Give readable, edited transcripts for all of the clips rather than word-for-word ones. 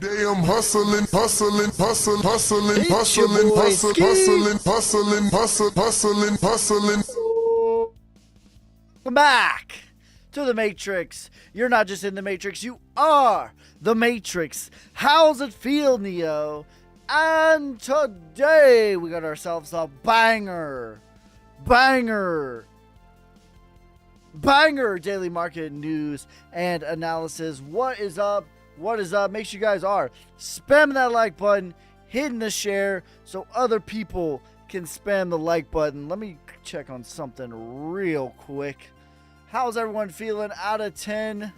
Day I'm hustling, hustling, hustling, hustling, It's your hustling, boy, hustling, Ski. hustling, hustling, hustling, hustling. Welcome back to the Matrix. You're not just in the Matrix, you are the Matrix. How's it feel, Neo? And today we got ourselves a banger daily market news and analysis. What is up? What is up? Make sure you guys are spamming that like button, hitting the share so other people can spam the like button. Let me check on something real quick. How's everyone feeling out of 10?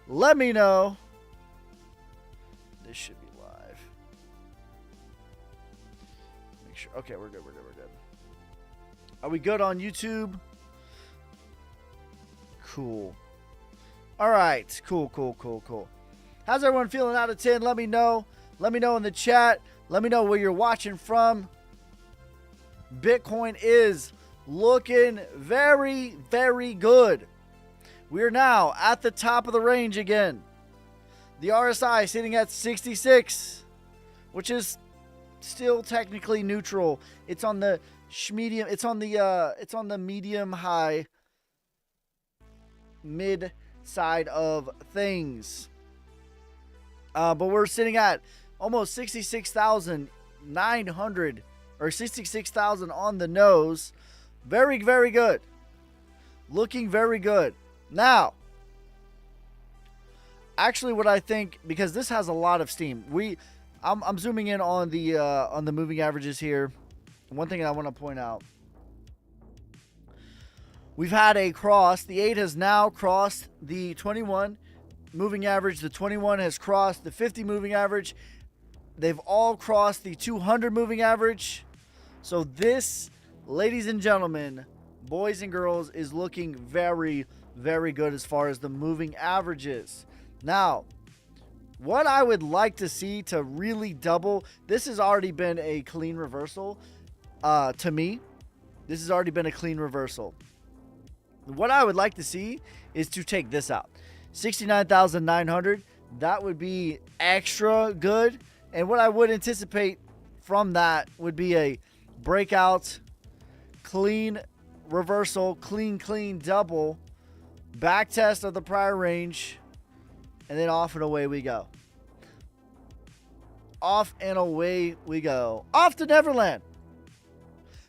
Let me know. This should be live. Make sure. Okay, we're good. Are we good on YouTube? Cool. All right. Cool. How's everyone feeling out of 10? Let me know. Let me know in the chat. Let me know where you're watching from. Bitcoin is looking very, very good. We're now at the top of the range again. The RSI sitting at 66, which is still technically neutral. It's on the medium. It's on the medium high mid side of things. But we're sitting at almost 66,900 or 66,000 on the nose. Very, very good. Looking very good. Now, actually what I think, because this has a lot of steam, I'm zooming in on the moving averages here. One thing I want to point out. We've had a cross. The 8 has now crossed the 21 moving average. The 21 has crossed the 50 moving average. They've all crossed the 200 moving average. So this, ladies and gentlemen, boys and girls, is looking very, very good as far as the moving averages. Now, what I would like to see to really double, this has already been a clean reversal to me. This has already been a clean reversal. What I would like to see is to take this out. 69,900. That would be extra good. And what I would anticipate from that would be a breakout, clean reversal, clean double, back test of the prior range, and then off and away we go. Off and away we go. Off to Neverland.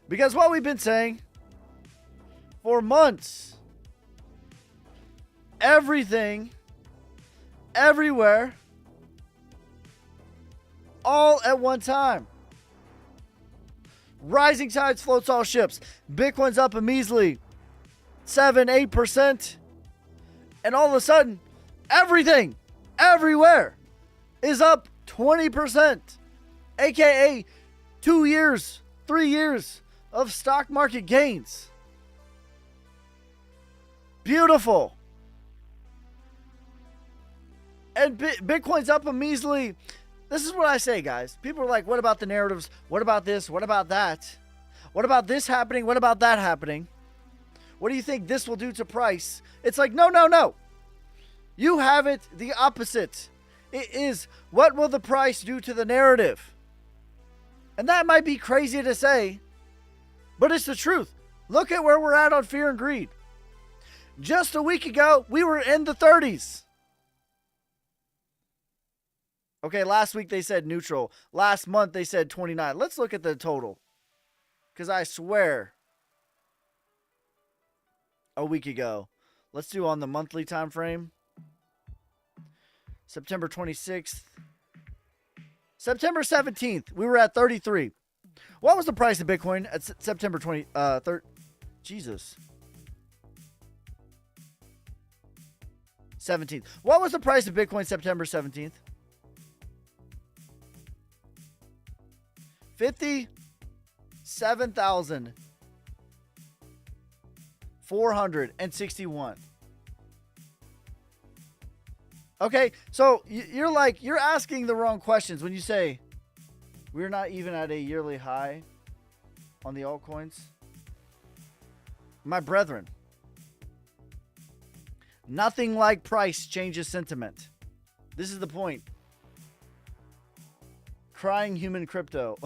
Because what we've been saying for months, everything, everywhere, all at one time. Rising tides floats all ships. Bitcoin's up a measly 7-8%. And all of a sudden, everything, everywhere is up 20%. AKA 2 years, 3 years of stock market gains. Beautiful. And Bitcoin's up a measly. This is what I say, guys. People are like, what about the narratives? What about this? What about that? What about this happening? What about that happening? What do you think this will do to price? It's like, no. You have it the opposite. It is, what will the price do to the narrative? And that might be crazy to say, but it's the truth. Look at where we're at on fear and greed. Just a week ago, we were in the 30s. Okay, last week they said neutral. Last month they said 29. Let's look at the total. Because I swear, a week ago. Let's do on the monthly time frame. September 26th. September 17th, we were at 33. What was the price of Bitcoin at September 23rd? Jesus. 17th. What was the price of Bitcoin September 17th? 57,461. Okay, so you're asking the wrong questions when you say we're not even at a yearly high on the altcoins. My brethren, nothing like price changes sentiment. This is the point. Crying human crypto.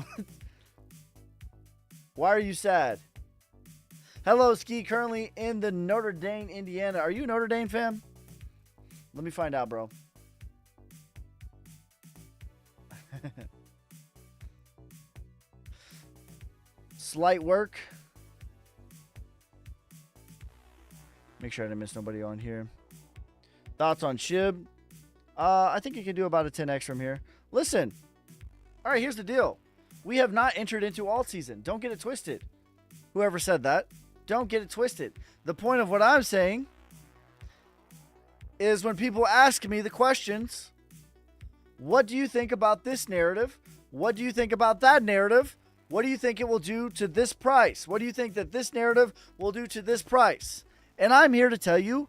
Why are you sad? Hello, Ski. Currently in the Notre Dame, Indiana. Are you a Notre Dame fan? Let me find out, bro. Slight work. Make sure I didn't miss nobody on here. Thoughts on SHIB? I think you can do about a 10x from here. Listen. All right, here's the deal. We have not entered into alt season. Don't get it twisted. Whoever said that, don't get it twisted. The point of what I'm saying is when people ask me the questions, what do you think about this narrative? What do you think about that narrative? What do you think it will do to this price? What do you think that this narrative will do to this price? And I'm here to tell you,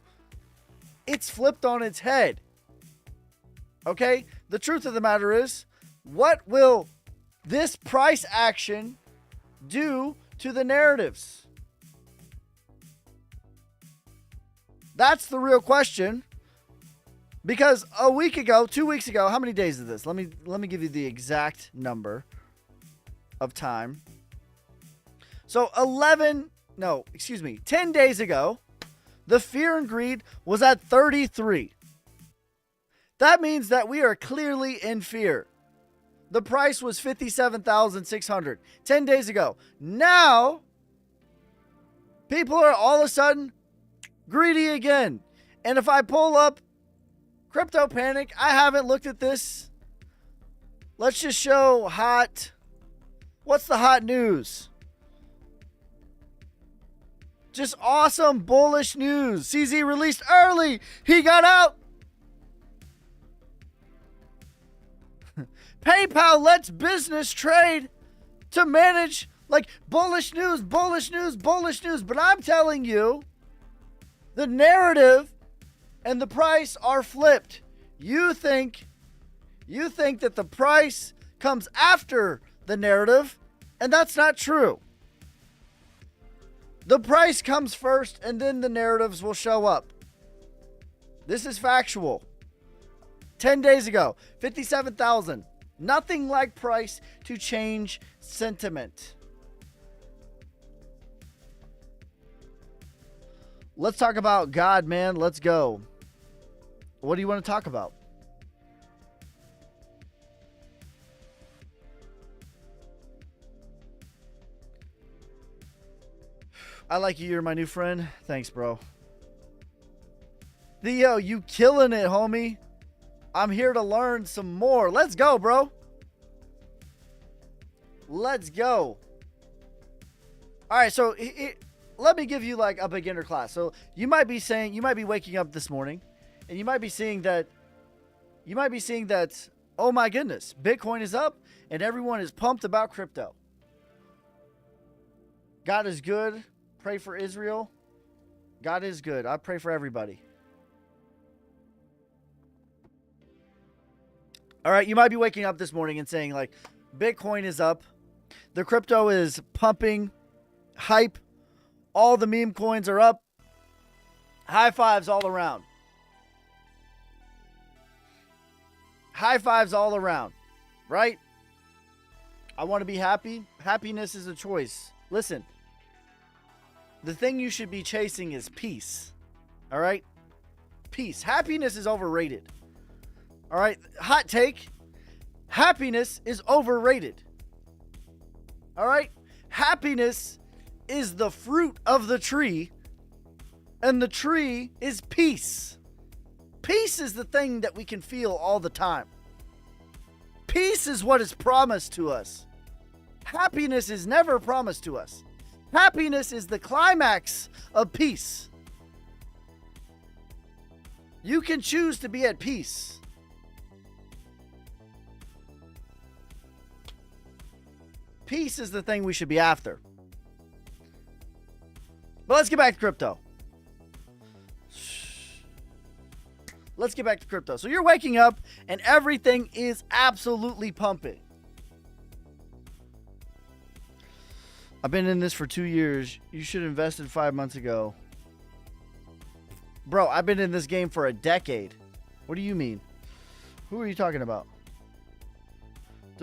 it's flipped on its head. Okay? The truth of the matter is, what will this price action do to the narratives? That's the real question. Because a week ago, 2 weeks ago, how many days is this? Let me give you the exact number of time. So 10 days ago, the fear and greed was at 33. That means that we are clearly in fear. The price was 57,600 10 days ago. Now, people are all of a sudden greedy again. And if I pull up Crypto Panic, I haven't looked at this. Let's just show hot. What's the hot news? Just awesome bullish news. CZ released early. He got out. PayPal lets business trade to manage, like, bullish news, bullish news, bullish news. But I'm telling you, the narrative and the price are flipped. You think that the price comes after the narrative, and that's not true. The price comes first, and then the narratives will show up. This is factual. 10 days ago, 57,000. Nothing like price to change sentiment. Let's talk about God, man. Let's go. What do you want to talk about? I like you. You're my new friend. Thanks, bro. Theo, you killing it, homie. I'm here to learn some more. Let's go, bro. Let's go. All right, so let me give you like a beginner class. So you might be waking up this morning and you might be seeing that, oh my goodness, Bitcoin is up and everyone is pumped about crypto. God is good. Pray for Israel. God is good. I pray for everybody. All right, you might be waking up this morning and saying, like, Bitcoin is up. The crypto is pumping. Hype. All the meme coins are up. High fives all around. High fives all around. Right? I want to be happy. Happiness is a choice. Listen. The thing you should be chasing is peace. All right? Peace. Happiness is overrated. All right, hot take. Happiness is overrated. All right? Happiness is the fruit of the tree, and the tree is peace. Peace is the thing that we can feel all the time. Peace is what is promised to us. Happiness is never promised to us. Happiness is the climax of peace. You can choose to be at peace. Peace is the thing we should be after. But let's get back to crypto. Let's get back to crypto. So you're waking up and everything is absolutely pumping. I've been in this for 2 years. You should have invested 5 months ago. Bro, I've been in this game for a decade. What do you mean? Who are you talking about?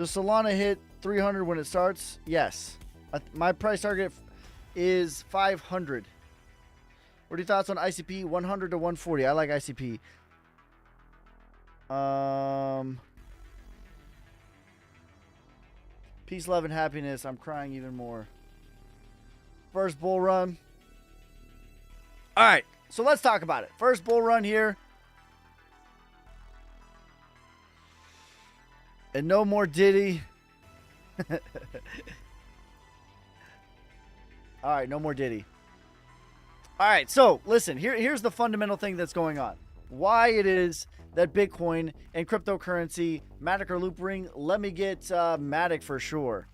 Does Solana hit 300 when it starts? Yes. My price target is 500. What are your thoughts on ICP? 100 to 140. I like ICP. Peace, love, and happiness. I'm crying even more. First bull run. All right, so let's talk about it. First bull run here. And no more Diddy. All right, no more Diddy. All right, so listen, here's the fundamental thing that's going on. Why it is that Bitcoin and cryptocurrency, Matic or Loop Ring, let me get Matic for sure.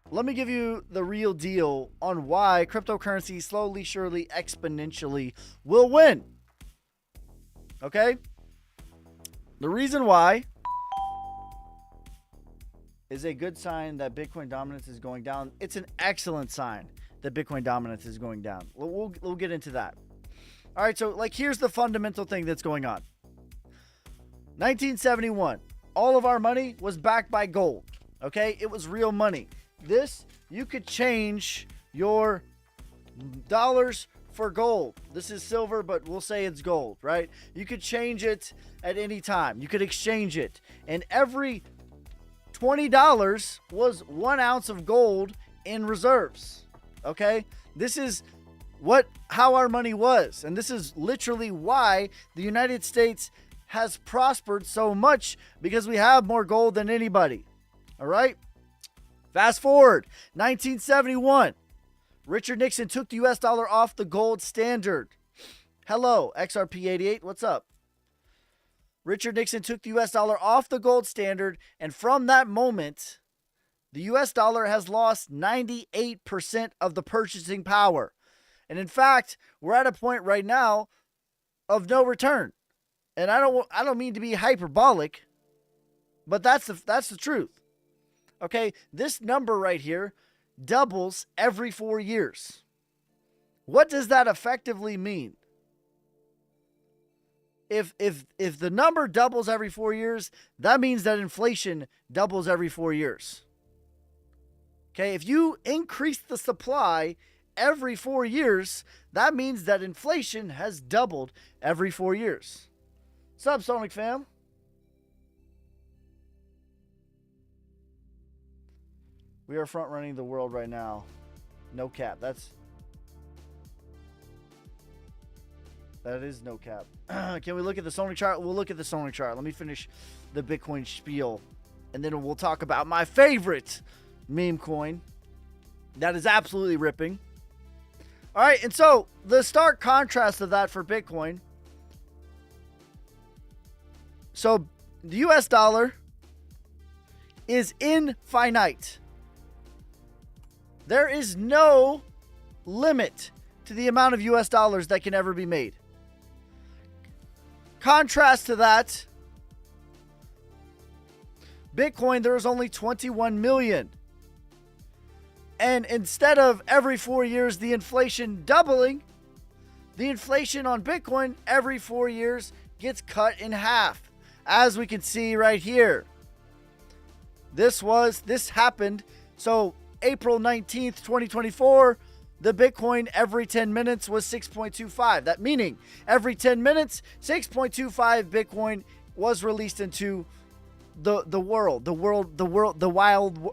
Let me give you the real deal on why cryptocurrency slowly, surely, exponentially will win. Okay? The reason why is a good sign that Bitcoin dominance is going down. It's an excellent sign that Bitcoin dominance is going down. We'll get into that. All right, so like here's the fundamental thing that's going on. 1971, all of our money was backed by gold. Okay, it was real money. This, you could change your dollars for gold. This is silver, but we'll say it's gold, right? You could change it at any time. You could exchange it. And every $20 was 1 ounce of gold in reserves. Okay? This is how our money was. And this is literally why the United States has prospered so much, because we have more gold than anybody. All right? Fast forward, 1971. Richard Nixon took the US dollar off the gold standard. Hello, XRP88, what's up? Richard Nixon took the US dollar off the gold standard, and from that moment, the US dollar has lost 98% of the purchasing power. And in fact, we're at a point right now of no return. And I don't mean to be hyperbolic, but that's the truth. Okay, this number right here doubles every 4 years. What does that effectively mean? If the number doubles every 4 years, that means that inflation doubles every 4 years. Okay, if you increase the supply every 4 years, that means that inflation has doubled every 4 years. What's up, Sonic fam? We are front running the world right now. No cap. That is no cap. Can we look at the Sonic chart? We'll look at the Sonic chart. Let me finish the Bitcoin spiel, and then we'll talk about my favorite meme coin that is absolutely ripping. All right, and so the stark contrast of that for Bitcoin. So the US dollar is infinite. There is no limit to the amount of US dollars that can ever be made. Contrast to that, Bitcoin, there is only 21 million. And instead of every 4 years the inflation doubling, the inflation on Bitcoin every 4 years gets cut in half, as we can see right here. This happened. So April 19th, 2024, the Bitcoin every 10 minutes was 6.25. That meaning every 10 minutes, 6.25 Bitcoin was released into the wild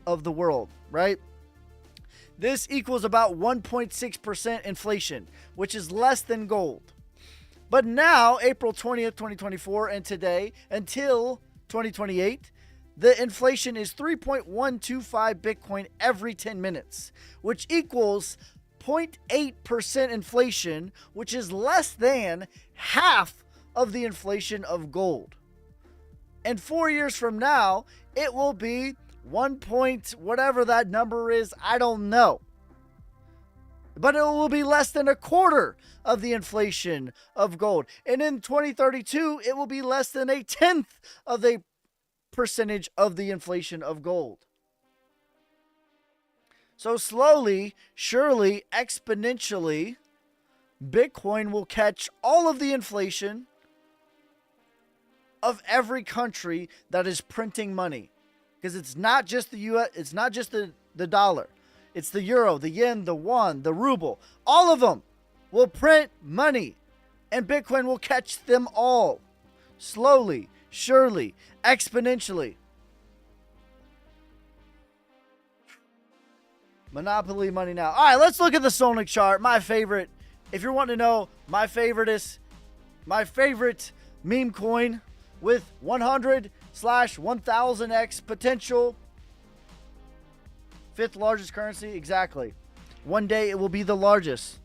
of the world, right? This equals about 1.6% inflation, which is less than gold. But now, April 20th, 2024, and today, until 2028, the inflation is 3.125 Bitcoin every 10 minutes, which equals 0.8% inflation, which is less than half of the inflation of gold. And 4 years from now, it will be 1 point whatever that number is, I don't know. But it will be less than a quarter of the inflation of gold. And in 2032, it will be less than a tenth of the percentage of the inflation of gold. So slowly, surely, exponentially, Bitcoin will catch all of the inflation of every country that is printing money. Because it's not just the US, it's not just the dollar. It's the euro, the yen, the won, the ruble. All of them will print money. And Bitcoin will catch them all. Slowly, surely, exponentially. Monopoly money now. All right, let's look at the Solnic chart. My favorite. If you're wanting to know, my favorite meme coin with 100/1000x potential. 5th largest currency. Exactly. One day it will be the largest.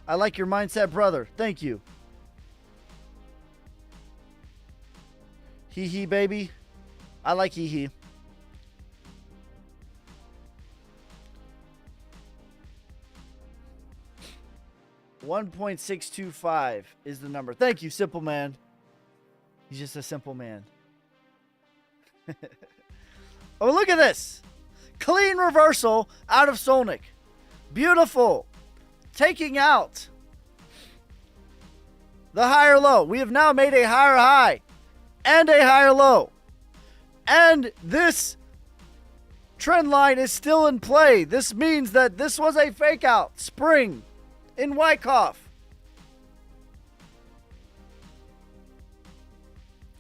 I like your mindset, brother. Thank you. Hee hee, baby. I like hee hee. $1.625 is the number. Thank you, simple man. He's just a simple man. Oh, look at this. Clean reversal out of Solnic. Beautiful. Taking out the higher low. We have now made a higher high and a higher low. And this trend line is still in play. This means that this was a fake out spring in Wyckoff.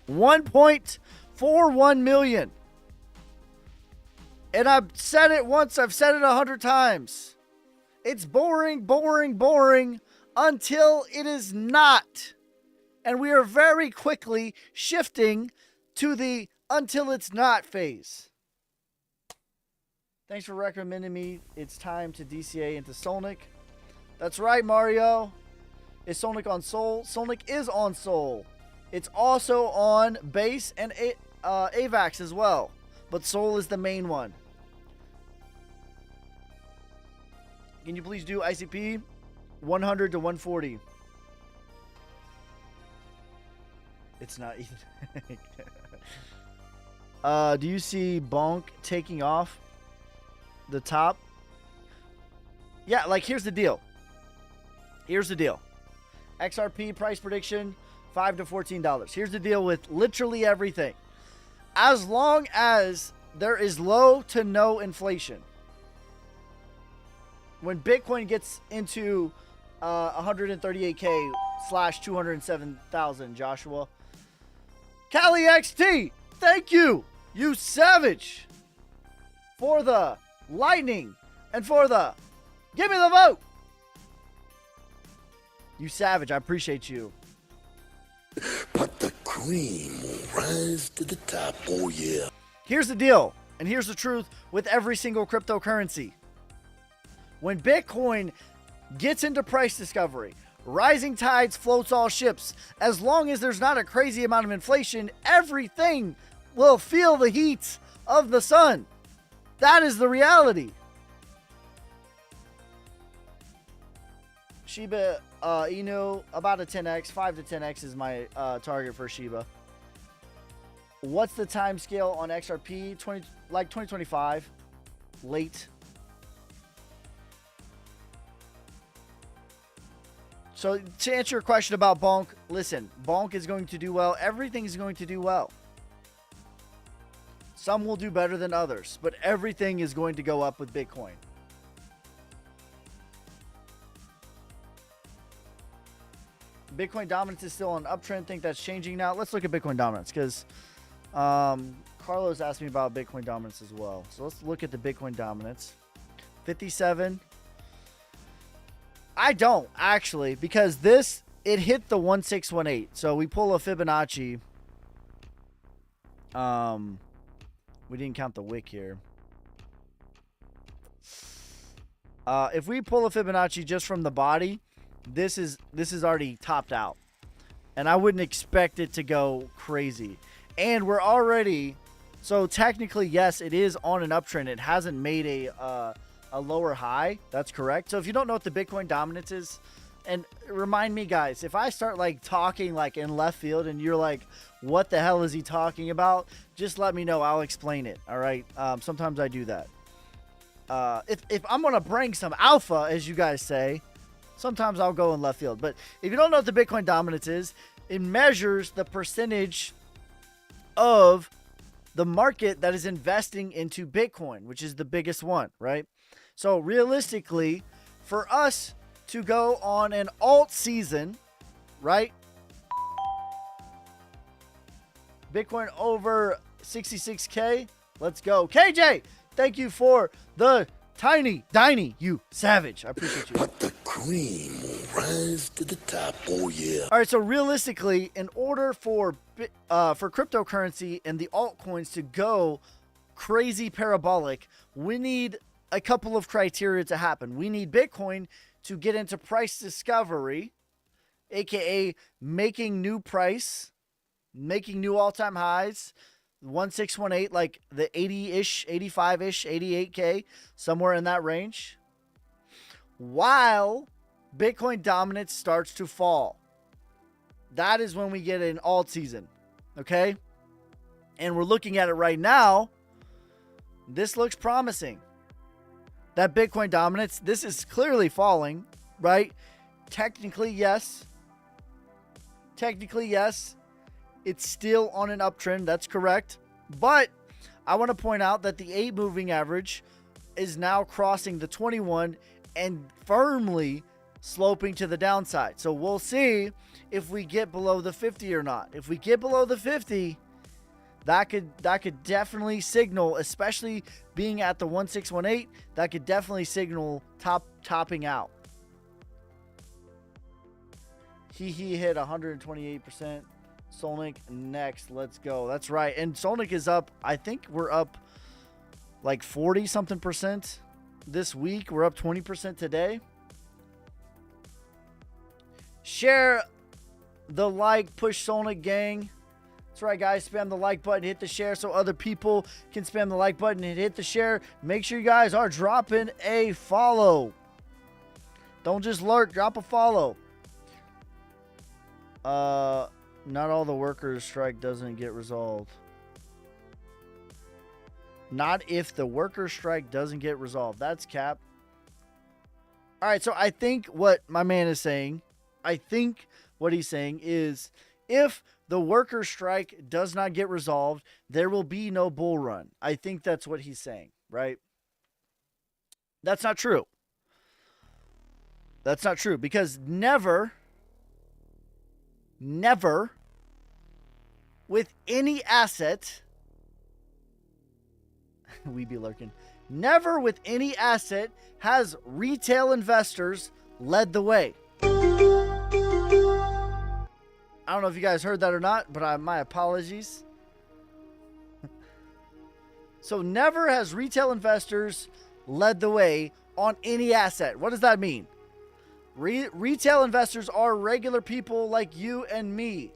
1.41 million. And I've said it once, I've said it 100 times. It's boring, boring, boring until it is not. And we are very quickly shifting to the until it's not phase. Thanks for recommending me. It's time to DCA into Solnic. That's right, Mario. Is Solnic on Sol? Solnic is on Sol. It's also on Base and AVAX as well. But Sol is the main one. Can you please do ICP 100 to 140? It's not even. Do you see Bonk taking off the top? Yeah, like here's the deal. Here's the deal. XRP price prediction $5 to $14. Here's the deal with literally everything. As long as there is low to no inflation. When Bitcoin gets into 138K / 207,000, Joshua. Cali XT, thank you, you savage, for the lightning and for the give me the vote. You savage, I appreciate you. But the cream will rise to the top, oh yeah. Here's the deal, and here's the truth with every single cryptocurrency. When Bitcoin gets into price discovery, rising tides floats all ships. As long as there's not a crazy amount of inflation, everything will feel the heat of the sun. That is the reality. Shiba Inu, about a 10x. 5 to 10x is my target for Shiba. What's the time scale on XRP? 2025. Late. So to answer your question about Bonk, listen, Bonk is going to do well. Everything is going to do well. Some will do better than others, but everything is going to go up with Bitcoin. Bitcoin dominance is still on uptrend. Think that's changing now. Let's look at Bitcoin dominance because Carlos asked me about Bitcoin dominance as well. So let's look at the Bitcoin dominance. 57. I don't actually, because this, it hit the 1618. So we pull a Fibonacci. We didn't count the wick here. If we pull a Fibonacci just from the body, this is already topped out. And I wouldn't expect it to go crazy. And we're already, so technically, yes, it is on an uptrend. It hasn't made a lower high. That's correct. So if you don't know what the Bitcoin dominance is, and remind me, guys, if I start like talking like in left field and you're like, what the hell is he talking about? Just let me know. I'll explain it. All right. Sometimes I do that. If I'm going to bring some alpha, as you guys say, sometimes I'll go in left field. But if you don't know what the Bitcoin dominance is, it measures the percentage of the market that is investing into Bitcoin, which is the biggest one, right? So realistically, for us to go on an alt season, right? Bitcoin over 66K. Let's go. KJ, thank you for the tiny, you savage. I appreciate you. But the cream will rise to the top. Oh, yeah. All right, so realistically, in order for cryptocurrency and the altcoins to go crazy parabolic, we need a couple of criteria to happen. We need Bitcoin to get into price discovery, aka making new price, making new all-time highs, 1618, like the 80-ish, 85-ish, 88K, somewhere in that range, while Bitcoin dominance starts to fall. That is when we get an alt season, okay? And we're looking at it right now. This looks promising. That Bitcoin dominance, this is clearly falling, right? Technically, yes. It's still on an uptrend. That's correct. But I want to point out that the 8 moving average is now crossing the 21 and firmly sloping to the downside. So we'll see if we get below the 50 or not. If we get below the 50, that could definitely signal, especially being at the 1618, that could definitely signal topping out. He hit 128%. Solnic next. Let's go. That's right. And Solnic is up. I think we're up like 40 something percent this week. We're up 20% today. Share the like, push Solnic gang. That's right, guys. Spam the like button, hit the share so other people can spam the like button and hit the share. Make sure you guys are dropping a follow. Don't just lurk. Drop a follow. Not all the workers' strike doesn't get resolved. Not if the workers' strike doesn't get resolved. That's cap. All right, so I think what my man is saying, what he's saying is if the workers' strike does not get resolved, there will be no bull run. I think that's what he's saying, right? That's not true. That's not true because never with any asset, we be lurking, never with any asset has retail investors led the way. I don't know if you guys heard that or not, but my apologies. So never has retail investors led the way on any asset. What does that mean? Retail investors are regular people like you and me.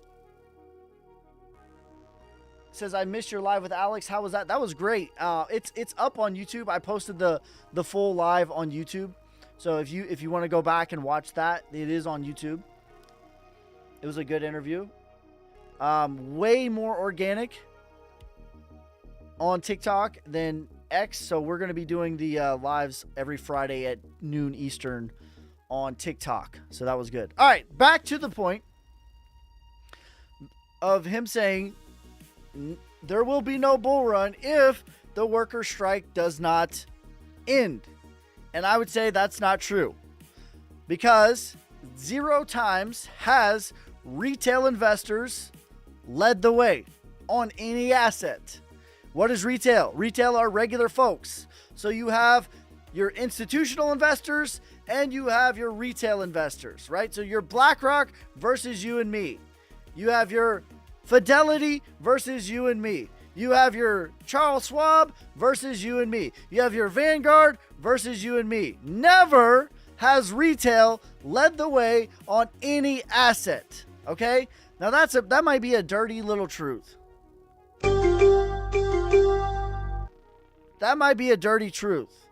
Says, I missed your live with Alex. How was that? That was great. It's up on YouTube. I posted the full live on YouTube. So if you want to go back and watch that, it is on YouTube. It was a good interview. Way more organic on TikTok than X. So we're going to be doing the lives every Friday at noon Eastern on TikTok. So that was good. All right, back to the point of him saying there will be no bull run if the worker strike does not end. And I would say that's not true because 0 times has retail investors led the way on any asset. What is retail? Retail are regular folks. So you have your institutional investors and you have your retail investors, right? So your BlackRock versus you and me. You have your Fidelity versus you and me. You have your Charles Schwab versus you and me. You have your Vanguard versus you and me. Never has retail led the way on any asset, okay? Now that might be a dirty little truth. That might be a dirty truth.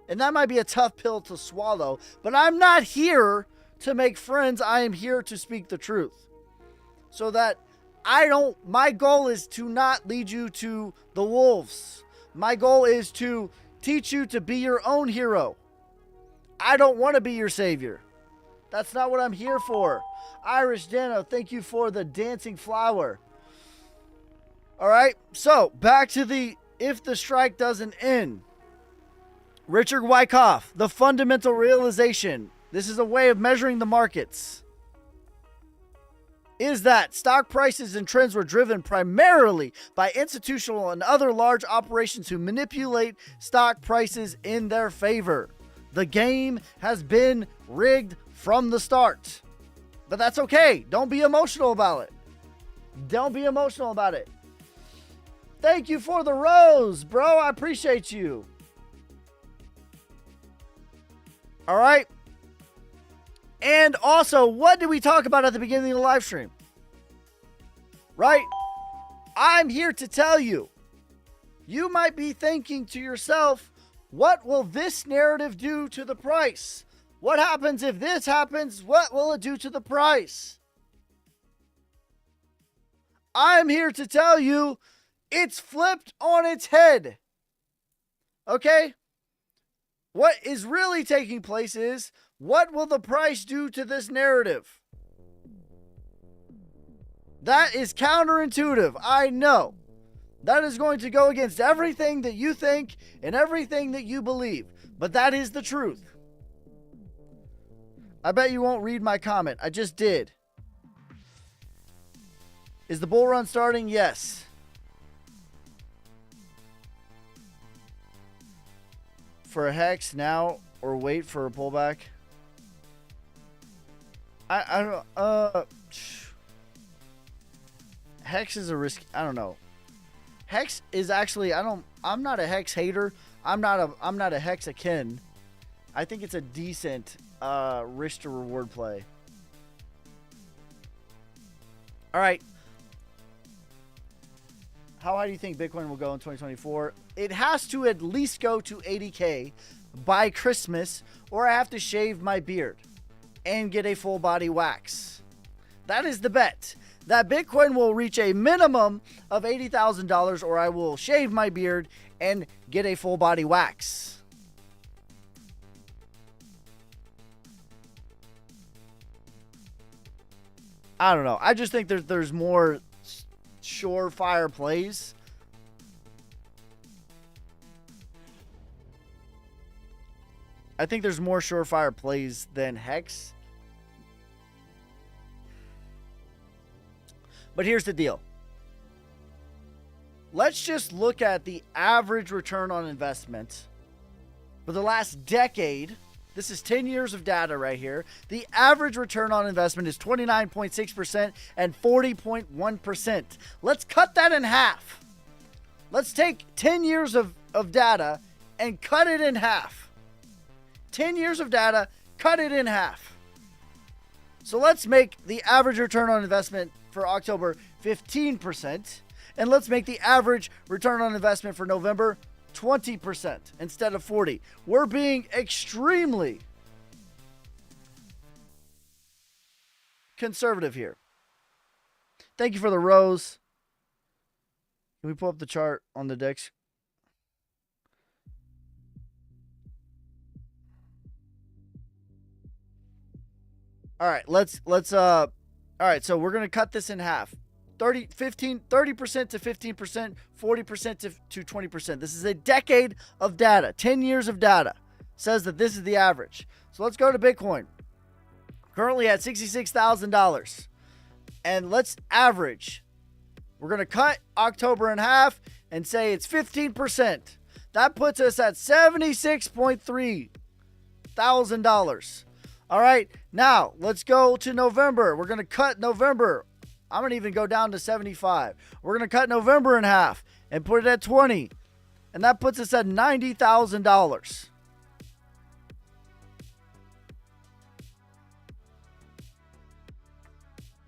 And that might be a tough pill to swallow, but I'm not here to make friends. I am here to speak the truth. So that my goal is to not lead you to the wolves. My goal is to teach you to be your own hero. I don't want to be your savior. That's not what I'm here for. Irish Dano, thank you for the dancing flower. All right. So back to the if the strike doesn't end. Richard Wyckoff, the fundamental realization. This is a way of measuring the markets. Is that stock prices and trends were driven primarily by institutional and other large operations who manipulate stock prices in their favor. The game has been rigged from the start. But that's okay. Don't be emotional about it. Don't be emotional about it. Thank you for the rose, bro. I appreciate you. All right. And also, what did we talk about at the beginning of the live stream? Right? I'm here to tell you. You might be thinking to yourself, what will this narrative do to the price? What happens if this happens? What will it do to the price? I'm here to tell you it's flipped on its head. Okay? What is really taking place is, what will the price do to this narrative? That is counterintuitive. I know. That is going to go against everything that you think and everything that you believe. But that is the truth. I bet you won't read my comment. I just did. Is the bull run starting? Yes. For a hex now or wait for a pullback? I don't Hex is a risk. I don't know. Hex is actually I'm not a hex hater. I'm not a hexakin. I think it's a decent risk to reward play. All right. How high do you think Bitcoin will go in 2024? It has to at least go to 80K by Christmas, or I have to shave my beard and get a full body wax. That is the bet. That Bitcoin will reach a minimum of $80,000, or I will shave my beard and get a full body wax. I don't know. I just think there's more surefire plays. I think there's more surefire plays than Hex. But here's the deal. Let's just look at the average return on investment for the last decade. This is 10 years of data right here. The average return on investment is 29.6% and 40.1%. Let's cut that in half. Let's take 10 years of data and cut it in half. 10 years of data, cut it in half. So let's make the average return on investment for October 15%. And let's make the average return on investment for November 20% instead of 40%. We're being extremely conservative here. Thank you for the rose. Can we pull up the chart on the DEX? All right, all right, so we're going to cut this in half. 30% to 15%, 40% to 20%. This is a decade of data. 10 years of data says that this is the average. So let's go to Bitcoin. Currently at $66,000. And let's average. We're going to cut October in half and say it's 15%. That puts us at $76.3 thousand. All right, now let's go to November. We're going to cut November. I'm going to even go down to 75. We're going to cut November in half and put it at 20. And that puts us at $90,000.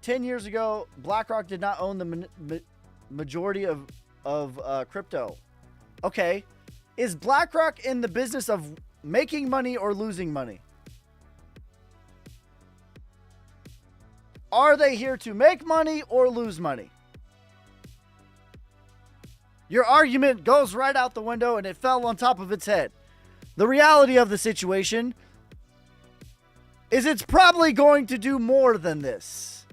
$10 years ago, BlackRock did not own the majority of crypto. Okay, is BlackRock in the business of making money or losing money? Are they here to make money or lose money? Your argument goes right out the window and it fell on top of its head. The reality of the situation is it's probably going to do more than this.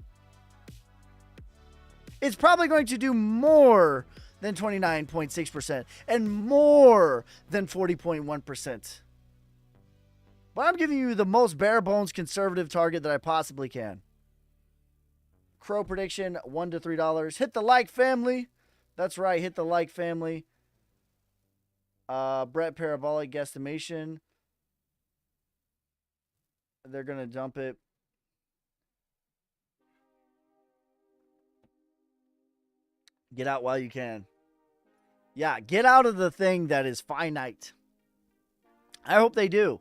It's probably going to do more than 29.6% and more than 40.1%. But I'm giving you the most bare bones conservative target that I possibly can. Crow prediction, $1 to $3. Hit the like, family. That's right, hit the like, family. Brett Parabolic guesstimation. They're going to dump it. Get out while you can. Yeah, get out of the thing that is finite. I hope they do.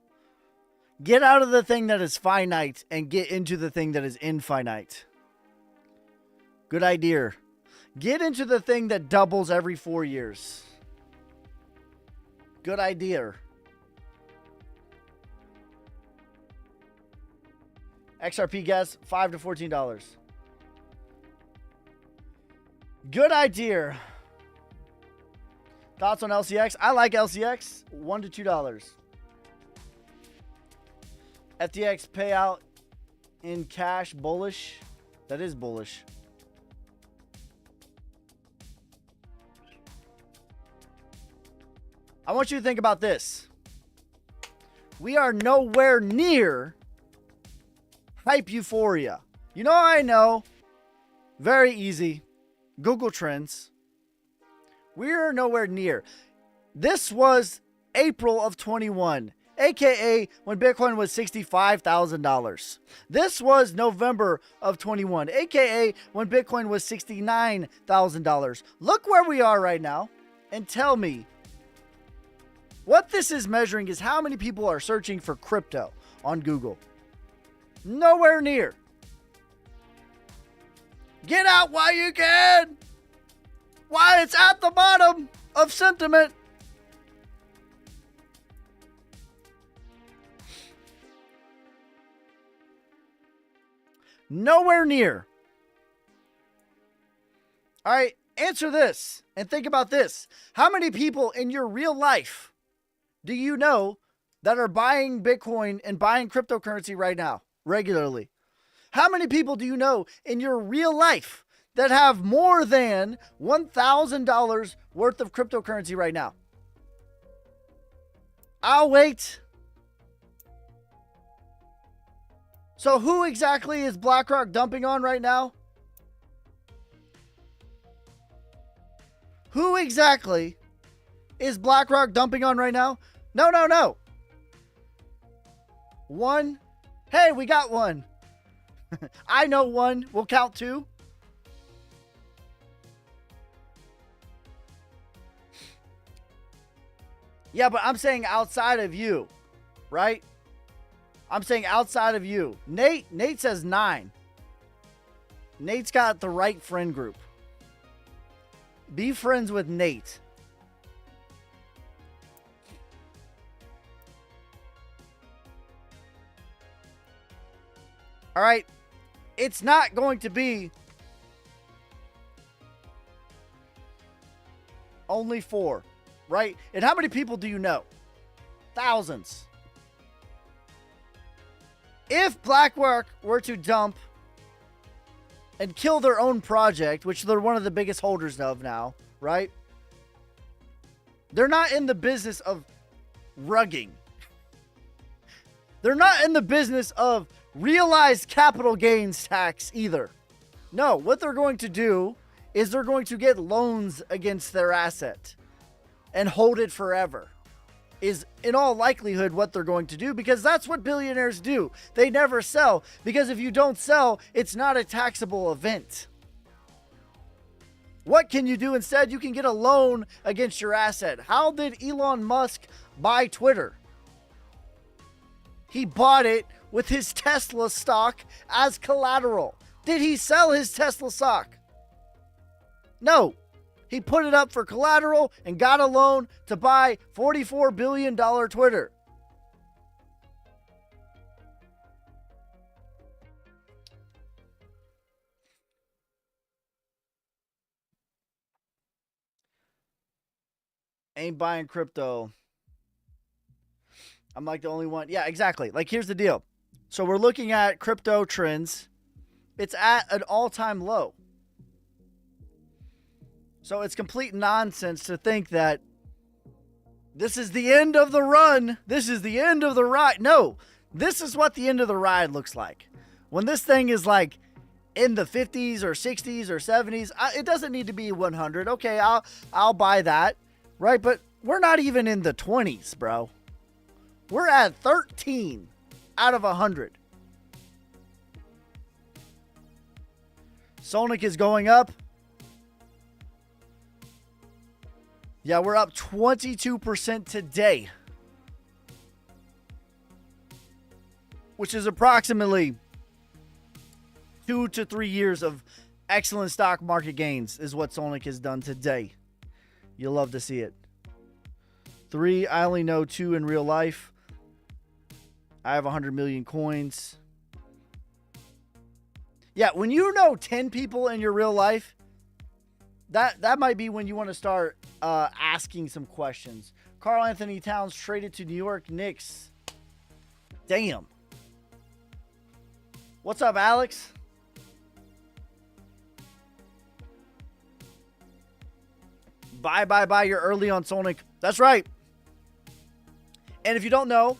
Get out of the thing that is finite and get into the thing that is infinite. Good idea. Get into the thing that doubles every 4 years. Good idea. XRP guess, $5 to $14. Good idea. Thoughts on LCX? I like LCX. $1 to $2. FTX payout in cash, bullish. That is bullish. I want you to think about this. We are nowhere near hype euphoria. You know how I know? Very easy. Google Trends. We are nowhere near. This was April of 21, aka when Bitcoin was $65,000. This was November of 21, aka when Bitcoin was $69,000. Look where we are right now and tell me what this is measuring is how many people are searching for crypto on Google. Nowhere near. Get out while you can. Why it's at the bottom of sentiment. Nowhere near. All right, answer this and think about this. How many people in your real life do you know that are buying Bitcoin and buying cryptocurrency right now regularly? How many people do you know in your real life that have more than $1,000 worth of cryptocurrency right now? I'll wait. So who exactly is BlackRock dumping on right now? Who exactly is BlackRock dumping on right now? No. One. Hey, we got one. I know one. We'll count two. Yeah, but I'm saying outside of you, right? I'm saying outside of you. Nate says 9. Nate's got the right friend group. Be friends with Nate. All right. It's not going to be only 4, right? And how many people do you know? Thousands. If BlackRock were to dump and kill their own project, which they're one of the biggest holders of now, right? They're not in the business of rugging. They're not in the business of realized capital gains tax either. No, what they're going to do is they're going to get loans against their asset and hold it forever. Is in all likelihood what they're going to do, because that's what billionaires do. They never sell, because if you don't sell, it's not a taxable event. What can you do instead? You can get a loan against your asset. How did Elon Musk buy Twitter? He bought it with his Tesla stock as collateral. Did he sell his Tesla stock? No. He put it up for collateral and got a loan to buy $44 billion Twitter. Ain't buying crypto. I'm like the only one. Yeah, exactly. Like, here's the deal. So we're looking at crypto trends. It's at an all-time low. So it's complete nonsense to think that this is the end of the run. This is the end of the ride. No, this is what the end of the ride looks like. When this thing is like in the 50s or 60s or 70s, it doesn't need to be 100. Okay, I'll buy that, right? But we're not even in the 20s, bro. We're at 13 out of 100. Solnick is going up. Yeah, we're up 22% today, which is approximately 2 to 3 years of excellent stock market gains is what Solnick has done today. You'll love to see it. 3, I only know 2 in real life. I have 100 million coins. Yeah, when you know 10 people in your real life, that might be when you want to start asking some questions. Karl Anthony Towns traded to New York Knicks. Damn. What's up, Alex? Bye. You're early on Solnick. That's right. And if you don't know,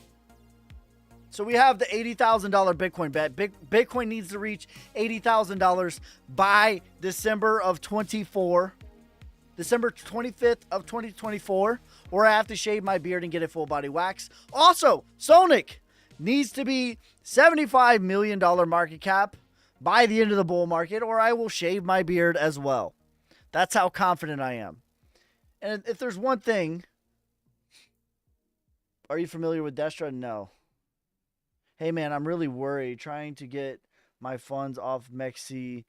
so we have the $80,000 Bitcoin bet. Bitcoin needs to reach $80,000 by December of 24. December 25th of 2024, or I have to shave my beard and get a full body wax. Also, Solnick needs to be $75 million market cap by the end of the bull market, or I will shave my beard as well. That's how confident I am. And if there's one thing, are you familiar with Destra? No. Hey man, I'm really worried trying to get my funds off Mexi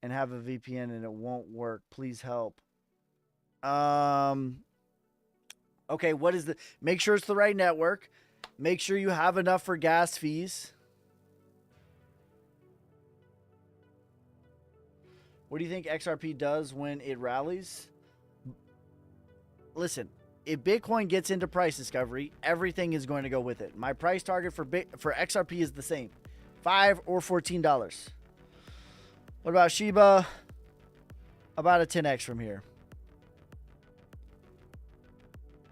and have a VPN and it won't work. Please help. Okay, what is the, make sure it's the right network. Make sure you have enough for gas fees. What do you think XRP does when it rallies? Listen, if Bitcoin gets into price discovery, everything is going to go with it. My price target for XRP is the same, $5 or $14. What about Shiba? About a 10x from here.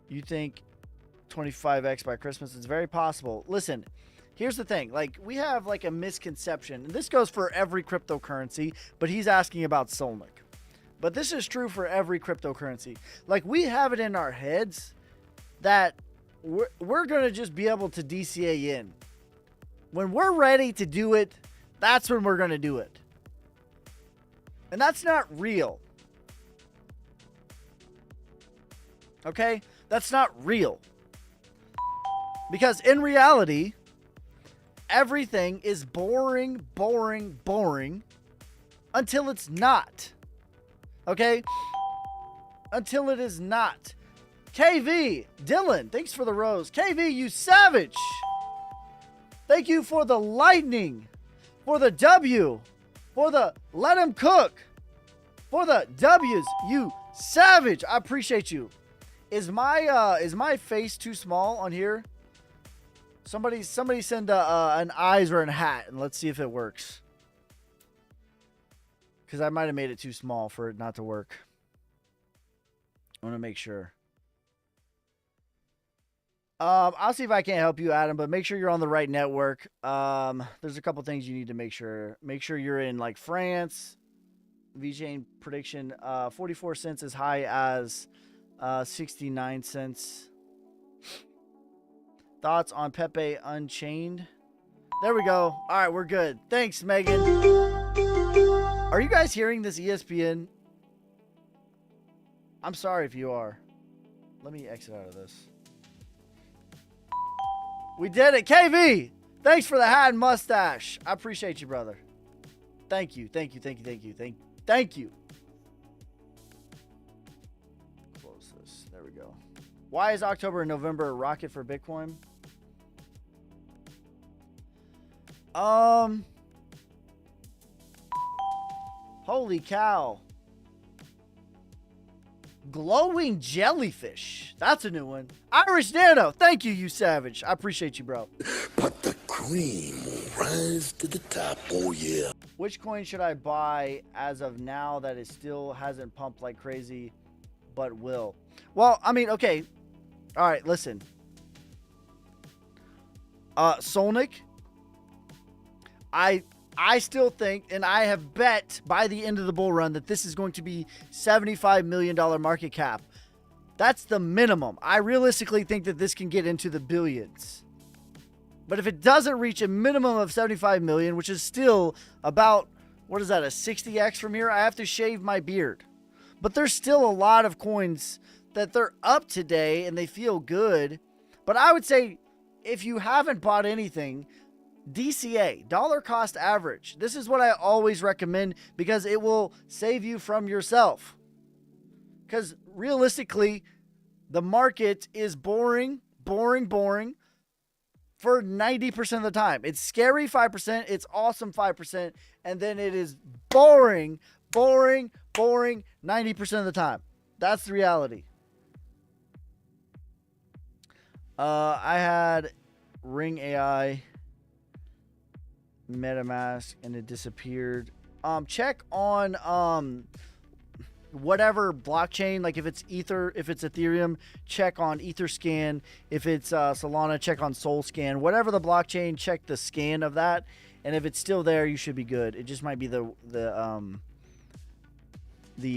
You think 25x by Christmas? It's very possible. Listen, here's the thing. Like, we have like a misconception, and this goes for every cryptocurrency, but he's asking about Solnick. But this is true for every cryptocurrency. Like, we have it in our heads that we're going to just be able to DCA in. When we're ready to do it, that's when we're going to do it. And that's not real. Okay? That's not real. Because in reality, everything is boring until it's not. Okay? Until it is not. KV, Dylan, thanks for the rose. KV, you savage. Thank you for the lightning, for the W, for the let him cook, for the W's, you savage. I appreciate you. Is my face too small on here? Somebody send an eyes or a hat and let's see if it works. Because I might have made it too small for it not to work. I want to make sure. I'll see if I can't help you, Adam, but make sure you're on the right network. There's a couple things you need to make sure. Make sure you're in like France. VeChain prediction, 44 cents as high as 69 cents. Thoughts on Pepe Unchained? There we go. All right, we're good. Thanks, Megan. Are you guys hearing this ESPN? I'm sorry if you are. Let me exit out of this. We did it. KV, thanks for the hat and mustache. I appreciate you, brother. Thank you. Thank you. Close this. There we go. Why is October and November a rocket for Bitcoin? Holy cow. Glowing jellyfish. That's a new one. Irish Nano. Thank you, you savage. I appreciate you, bro. But the cream will will rise to the top. Oh, yeah. Which coin should I buy as of now that it still hasn't pumped like crazy, but will? Well, I mean, okay. All right, listen. Solnic, I still think, and I have bet by the end of the bull run that this is going to be $75 million market cap. That's the minimum. I realistically think that this can get into the billions. But if it doesn't reach a minimum of 75 million, which is still about, what is that, a 60x from here? I have to shave my beard. But there's still a lot of coins that they're up today and they feel good. But I would say if you haven't bought anything, DCA, dollar cost average. This is what I always recommend because it will save you from yourself. Because realistically, the market is boring for 90% of the time. It's scary 5%, it's awesome 5%, and then it is boring 90% of the time. That's the reality. I had Ring AI, MetaMask, and it disappeared. Check on whatever blockchain, like if it's Ether, if it's Ethereum, check on Etherscan. If it's Solana, check on SolScan. Whatever the blockchain, check the scan of that, and if it's still there, you should be good. It just might be the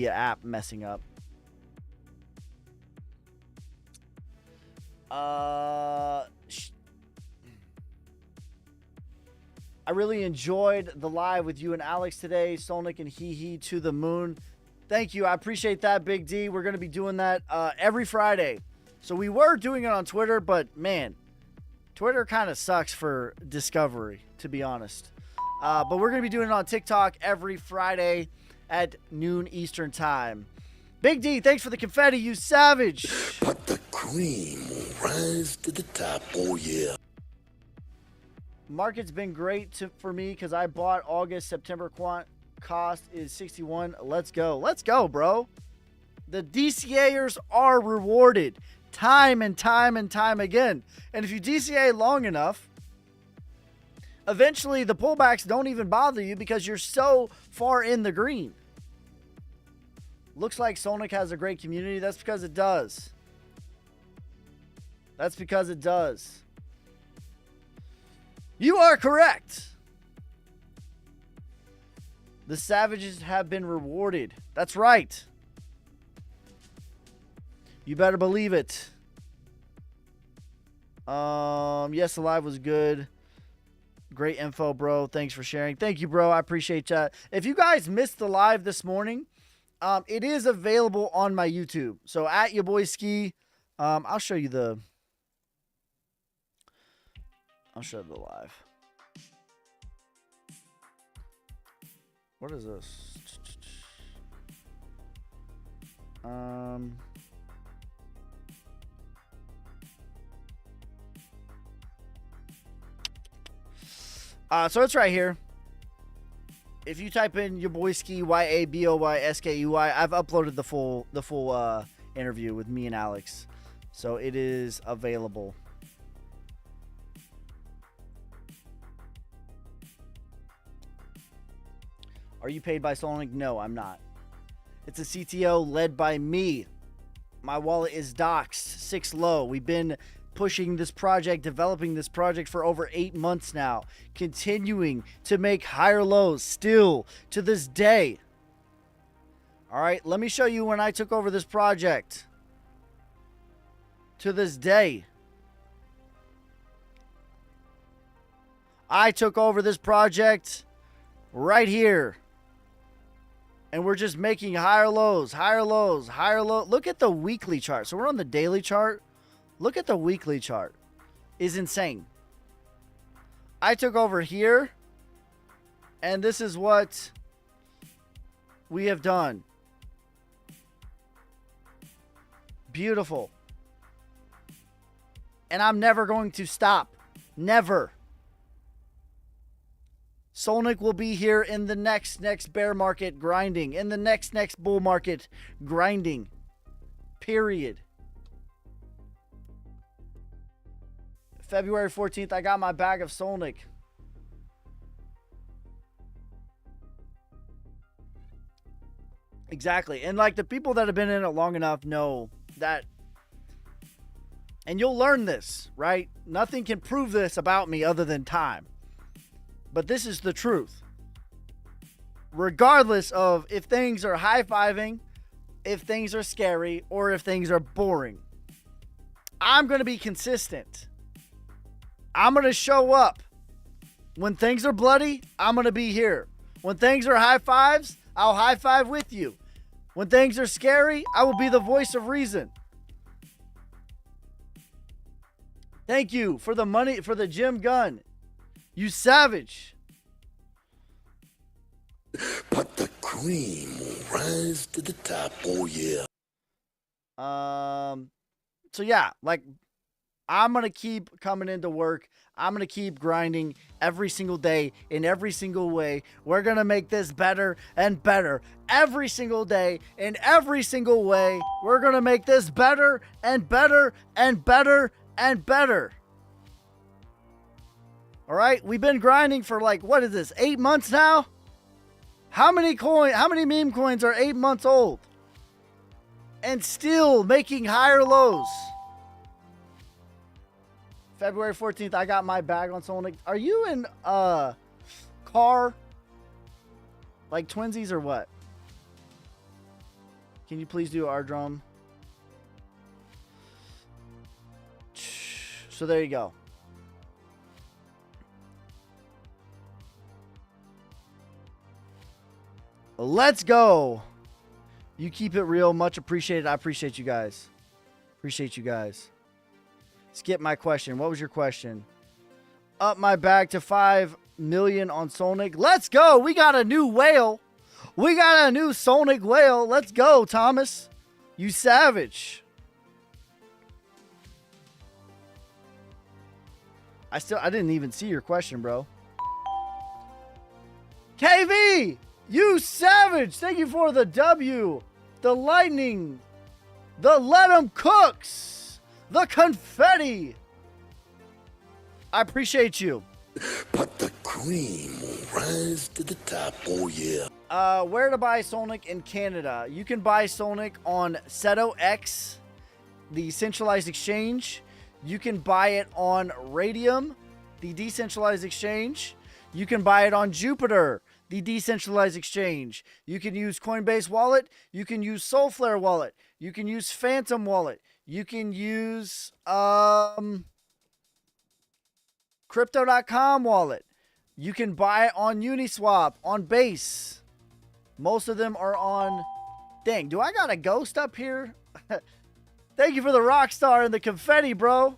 app messing up. I really enjoyed the live with you and Alex today. Solnic and Hee to the moon. Thank you. I appreciate that, Big D. We're going to be doing that every Friday. So we were doing it on Twitter, but man, Twitter kind of sucks for discovery, to be honest. But we're going to be doing it on TikTok every Friday at noon Eastern time. Big D, thanks for the confetti, you savage. But the cream will rise to the top. Oh, yeah. Market's been great for me because I bought August, September quant. Cost is 61. Let's go. Let's go, bro. The DCAers are rewarded time and time and time again. And if you DCA long enough, eventually the pullbacks don't even bother you because you're so far in the green. Looks like Solnic has a great community. That's because it does. That's because it does. You are correct. The savages have been rewarded. That's right. You better believe it. Yes, the live was good. Great info, bro. Thanks for sharing. Thank you, bro. I appreciate that. If you guys missed the live this morning, it is available on my YouTube. So at your boy Ski, I'll show you the live. What is this? So it's right here. If you type in your boy Ski, YABOYSKUY, I've uploaded the full interview with me and Alex, so it is available. Are you paid by Solnic? No, I'm not. It's a CTO led by me. My wallet is doxed, 6 low. We've been pushing this project, developing this project for over 8 months now, continuing to make higher lows still to this day. All right, let me show you when I took over this project. To this day. I took over this project right here. And we're just making higher lows, higher lows, higher lows. Look at the weekly chart. So we're on the daily chart. Look at the weekly chart. It's insane. I took over here. And this is what we have done. Beautiful. And I'm never going to stop. Never. Solnic will be here in the next bear market grinding. In the next bull market grinding. Period. February 14th, I got my bag of Solnic. Exactly. And like the people that have been in it long enough know that, and you'll learn this, right? Nothing can prove this about me other than time. But this is the truth. Regardless of if things are high-fiving, if things are scary, or if things are boring, I'm going to be consistent. I'm going to show up. When things are bloody, I'm going to be here. When things are high fives, I'll high five with you. When things are scary, I will be the voice of reason. Thank you for the money, for the Jim Gunn. You savage. But the cream will rise to the top, oh yeah. So yeah, like I'm going to keep coming into work. I'm going to keep grinding every single day in every single way. We're going to make this better and better every single day in every single way. We're going to make this better and better and better and better. All right. We've been grinding for like, what is this? 8 months now? How many meme coins are 8 months old and still making higher lows? February 14th, I got my bag on Sonic. Are you in car? Like twinsies or what? Can you please do our drum? So there you go. Let's go. You keep it real. Much appreciated. I appreciate you guys. Appreciate you guys. Skip my question. What was your question? Up my bag to 5 million on Sonic. Let's go. We got a new whale. We got a new Sonic whale. Let's go, Thomas. You savage. I didn't even see your question, bro. KV, you savage. Thank you for the W. The lightning. The let 'em cooks. The confetti. I appreciate you. But the cream will rise to the top, oh yeah. Where to buy Sonic in Canada? You can buy Sonic on Seto X, the centralized exchange. You can buy it on Radium, the decentralized exchange. You can buy it on Jupiter, the decentralized exchange. You can use Coinbase Wallet. You can use Soulflare Wallet. You can use Phantom Wallet. You can use Crypto.com wallet. You can buy it on Uniswap, on Base. Most of them are on... Dang, do I got a ghost up here? Thank you for the Rockstar and the confetti, bro.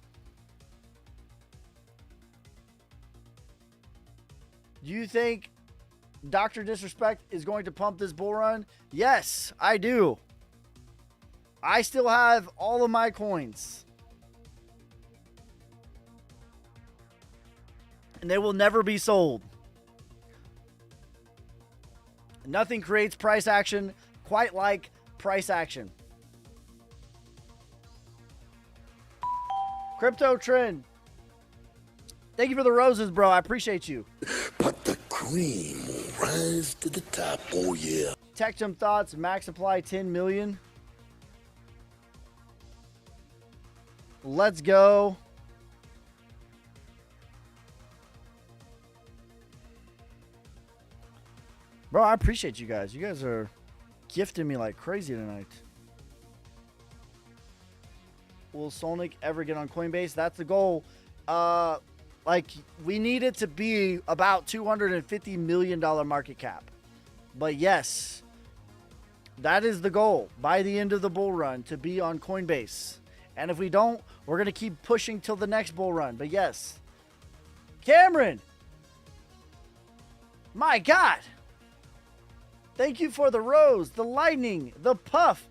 Do you think Dr. Disrespect is going to pump this bull run? Yes, I do. I still have all of my coins. And they will never be sold. Nothing creates price action quite like price action. Crypto Trend. Thank you for the roses, bro. I appreciate you. But the cream will rise to the top, oh yeah. Tectum Thoughts, max supply 10 million. Let's go. Bro, I appreciate you guys. You guys are gifting me like crazy tonight. Will Sonic ever get on Coinbase? That's the goal. Like, we need it to be about $250 million market cap. But yes, that is the goal by the end of the bull run, to be on Coinbase. And if we don't, we're going to keep pushing till the next bull run. But yes. Cameron! My God! Thank you for the rose, the lightning, the puff,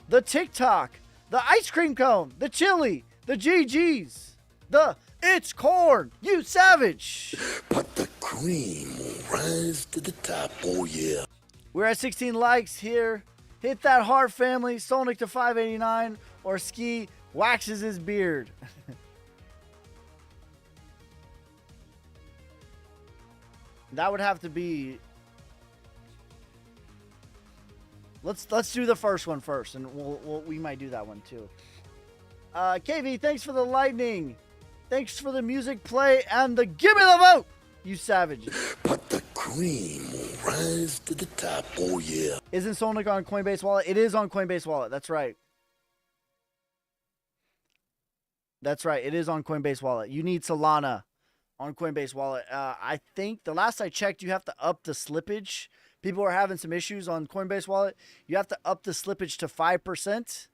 the TikTok, the ice cream cone, the chili, the GGs, the it's corn, you savage! But the cream will rise to the top, oh yeah. We're at 16 likes here. Hit that heart, family. Sonic to 589 or Ski waxes his beard. That would have to be... Let's do the first one first, and we might do that one too. KV, thanks for the lightning. Thanks for the music play and the give me the vote, you savage. But the cream will rise to the top, oh yeah. Isn't Solnic on Coinbase Wallet? It is on Coinbase Wallet. That's right. That's right. It is on Coinbase Wallet. You need Solana on Coinbase Wallet. I think the last I checked, you have to up the slippage. People are having some issues on Coinbase Wallet. You have to up the slippage to 5%.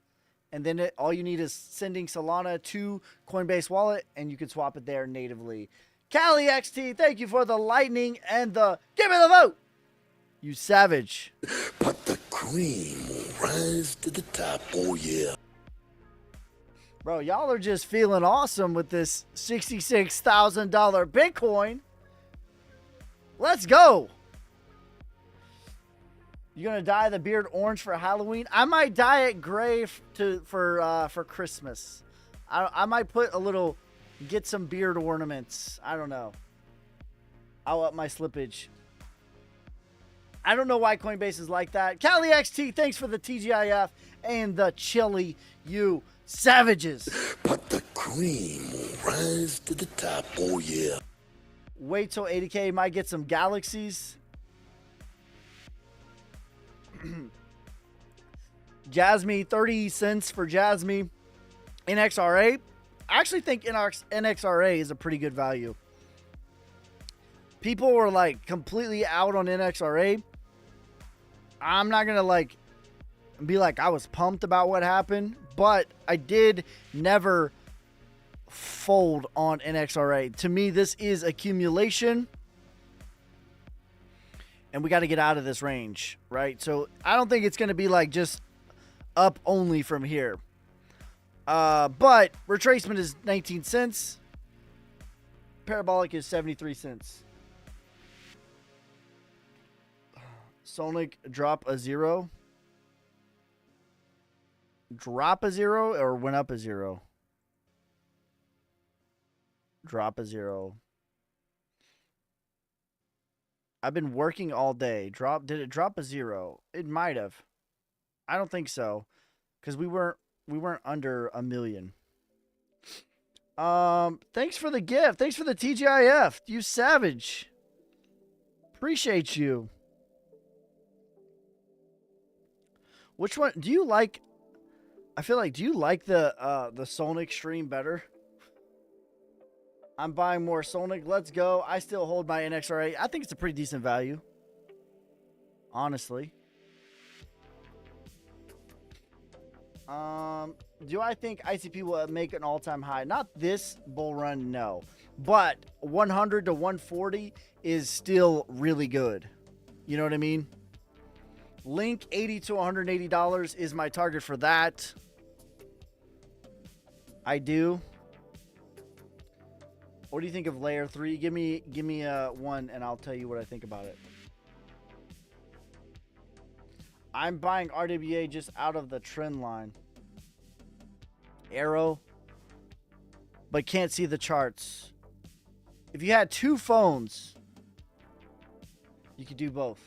And then all you need is sending Solana to Coinbase Wallet, and you can swap it there natively. Cali XT, thank you for the lightning and the give me the vote, you savage. But the cream will rise to the top, oh yeah. Bro, y'all are just feeling awesome with this $66,000 Bitcoin. Let's go. You gonna dye the beard orange for Halloween? I might dye it gray for Christmas. I might put a little, get some beard ornaments. I don't know. I'll up my slippage. I don't know why Coinbase is like that. Cali XT, thanks for the TGIF and the chili, you savages. But the cream will rise to the top, oh yeah. Wait till 80K, might get some galaxies. Jasmine, 30 cents for Jasmine. NXRA. I actually think NXRA is a pretty good value. People were like completely out on NXRA. I'm not going to like be like I was pumped about what happened, but I did never fold on NXRA. To me, this is accumulation. And we got to get out of this range, right? So I don't think it's going to be like just up only from here. But retracement is 19 cents. Parabolic is 73 cents. Solnic drop a 0. Drop a 0 or went up a 0? Drop a 0. I've been working all day. Did it drop a 0? It might have. I don't think so, because we weren't under a million. Thanks for the gift. Thanks for the TGIF. You savage. Appreciate you. Which one do you like? I feel like, do you like the Solnic stream better? I'm buying more Solnic. Let's go. I still hold my NXRA. I think it's a pretty decent value. Honestly. Do I think ICP will make an all-time high? Not this bull run, no. But 100 to 140 is still really good. You know what I mean? Link, $80 to $180 is my target for that. I do. What do you think of layer 3? Give me one and I'll tell you what I think about it. I'm buying RWA just out of the trend line. Arrow. But can't see the charts. If you had two phones, you could do both.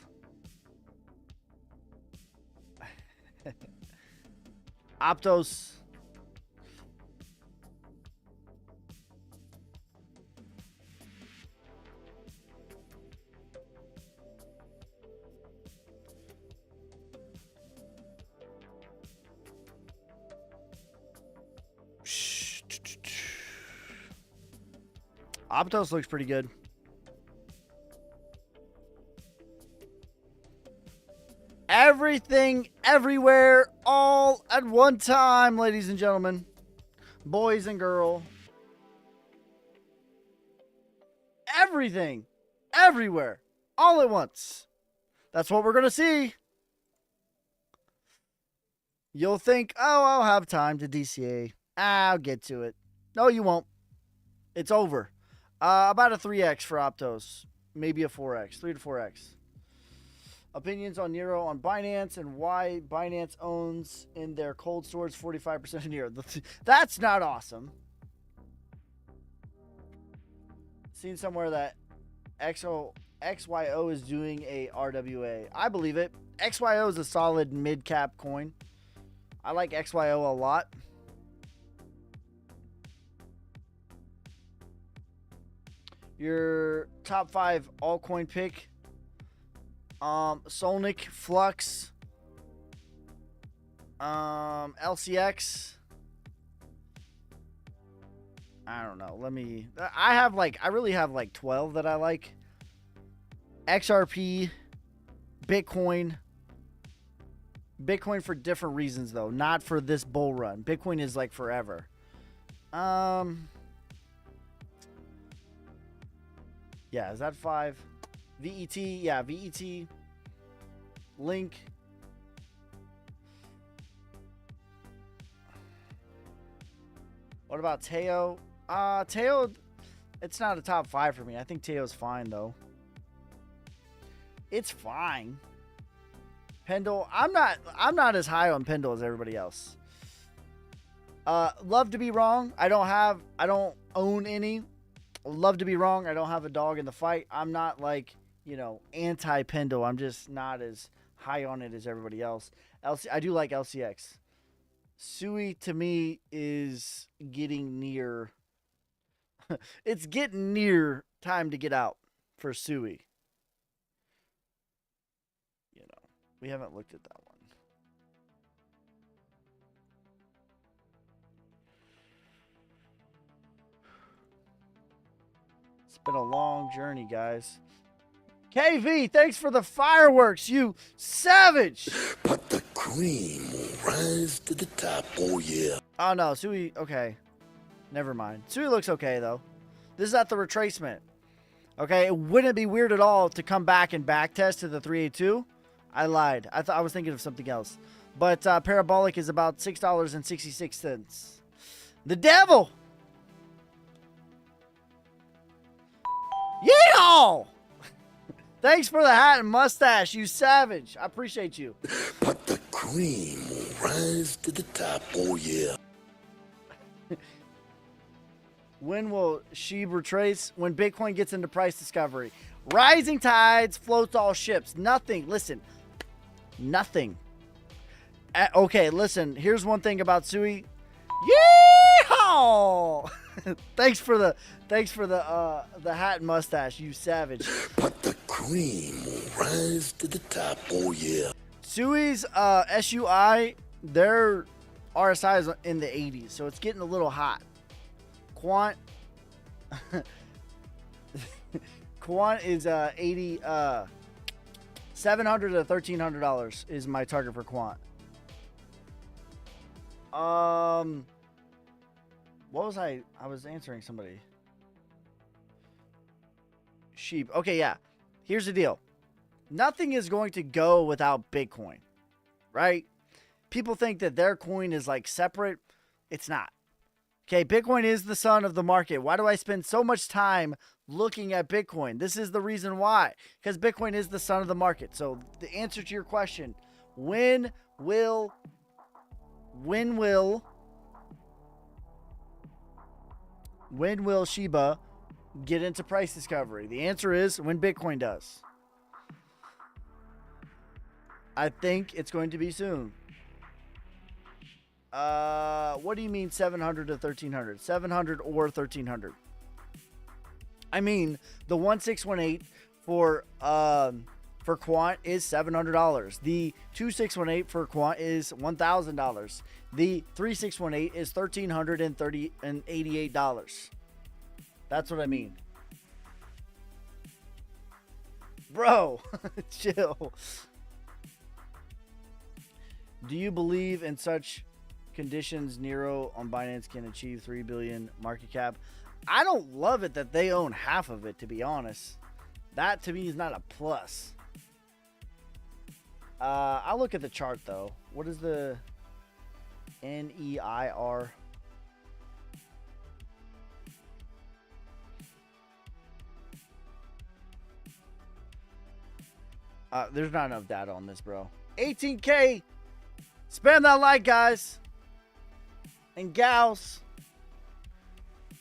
Aptos. Aptos looks pretty good. Everything, everywhere, all at one time, ladies and gentlemen. Boys and girls. Everything, everywhere, all at once. That's what we're going to see. You'll think, oh, I'll have time to DCA. I'll get to it. No, you won't. It's over. About a 3x for Aptos. Maybe a 4x. 3 to 4x. Opinions on Nero on Binance and why Binance owns in their cold storage 45% of Nero. That's not awesome. Seen somewhere that XYO is doing a RWA. I believe it. XYO is a solid mid-cap coin. I like XYO a lot. Your top 5 altcoin pick. Solnic, Flux, LCX. I don't know. I really have like 12 that I like. XRP, Bitcoin. Bitcoin for different reasons though, not for this bull run. Bitcoin is like forever. Yeah, is that 5? VET, yeah, VET. Link. What about Teo? Teo, it's not a top 5 for me. I think Teo's fine though. It's fine. Pendle, I'm not as high on Pendle as everybody else. Love to be wrong. I don't own any. Love to be wrong. I don't have a dog in the fight. I'm not like, anti-Pendle. I'm just not as high on it as everybody else. I do like LCX. Sui to me is getting near. It's getting near time to get out for Sui. We haven't looked at that one. It's been a long journey, guys. KV, thanks for the fireworks, you savage. But the cream will rise to the top, oh yeah. Oh no, Sui, okay. Never mind. Sui looks okay though. This is at the retracement. Okay, wouldn't it be weird at all to come back and backtest to the 382? I lied. I was thinking of something else. But Parabolic is about $6.66. The devil! Yeehaw! Thanks for the hat and mustache, you savage. I appreciate you. But the cream will rise to the top, oh yeah. When will SHIB retrace? When Bitcoin gets into price discovery. Rising tides floats all ships. Nothing. Listen. Nothing. Okay, listen. Here's one thing about Sui. Yeehaw! Thanks for the hat and mustache, you savage. But the cream will rise to the top, oh yeah. Sui's SUI, their RSI is in the 80s, so it's getting a little hot. Quant is 80 $700 to $1,300 is my target for Quant. What was I was answering somebody. Sheep. Okay, yeah. Here's the deal. Nothing is going to go without Bitcoin, right? People think that their coin is like separate. It's not. Okay, Bitcoin is the son of the market. Why do I spend so much time looking at Bitcoin? This is the reason why. Because Bitcoin is the son of the market. So the answer to your question, when will Shiba get into price discovery? The answer is when Bitcoin does. I think it's going to be soon. What do you mean 700 to 1300? 700 or 1300? I mean, the 1618 for Quant is $700. The 2618 for Quant is $1,000. The 3618 is $1,388. That's what I mean. Bro, chill. Do you believe in such conditions Nero on Binance can achieve 3 billion market cap? I don't love it that they own half of it, to be honest. That to me is not a plus. I'll look at the chart though. What is the NEIR? There's not enough data on this, bro. 18K. Spam that like, guys. And gals.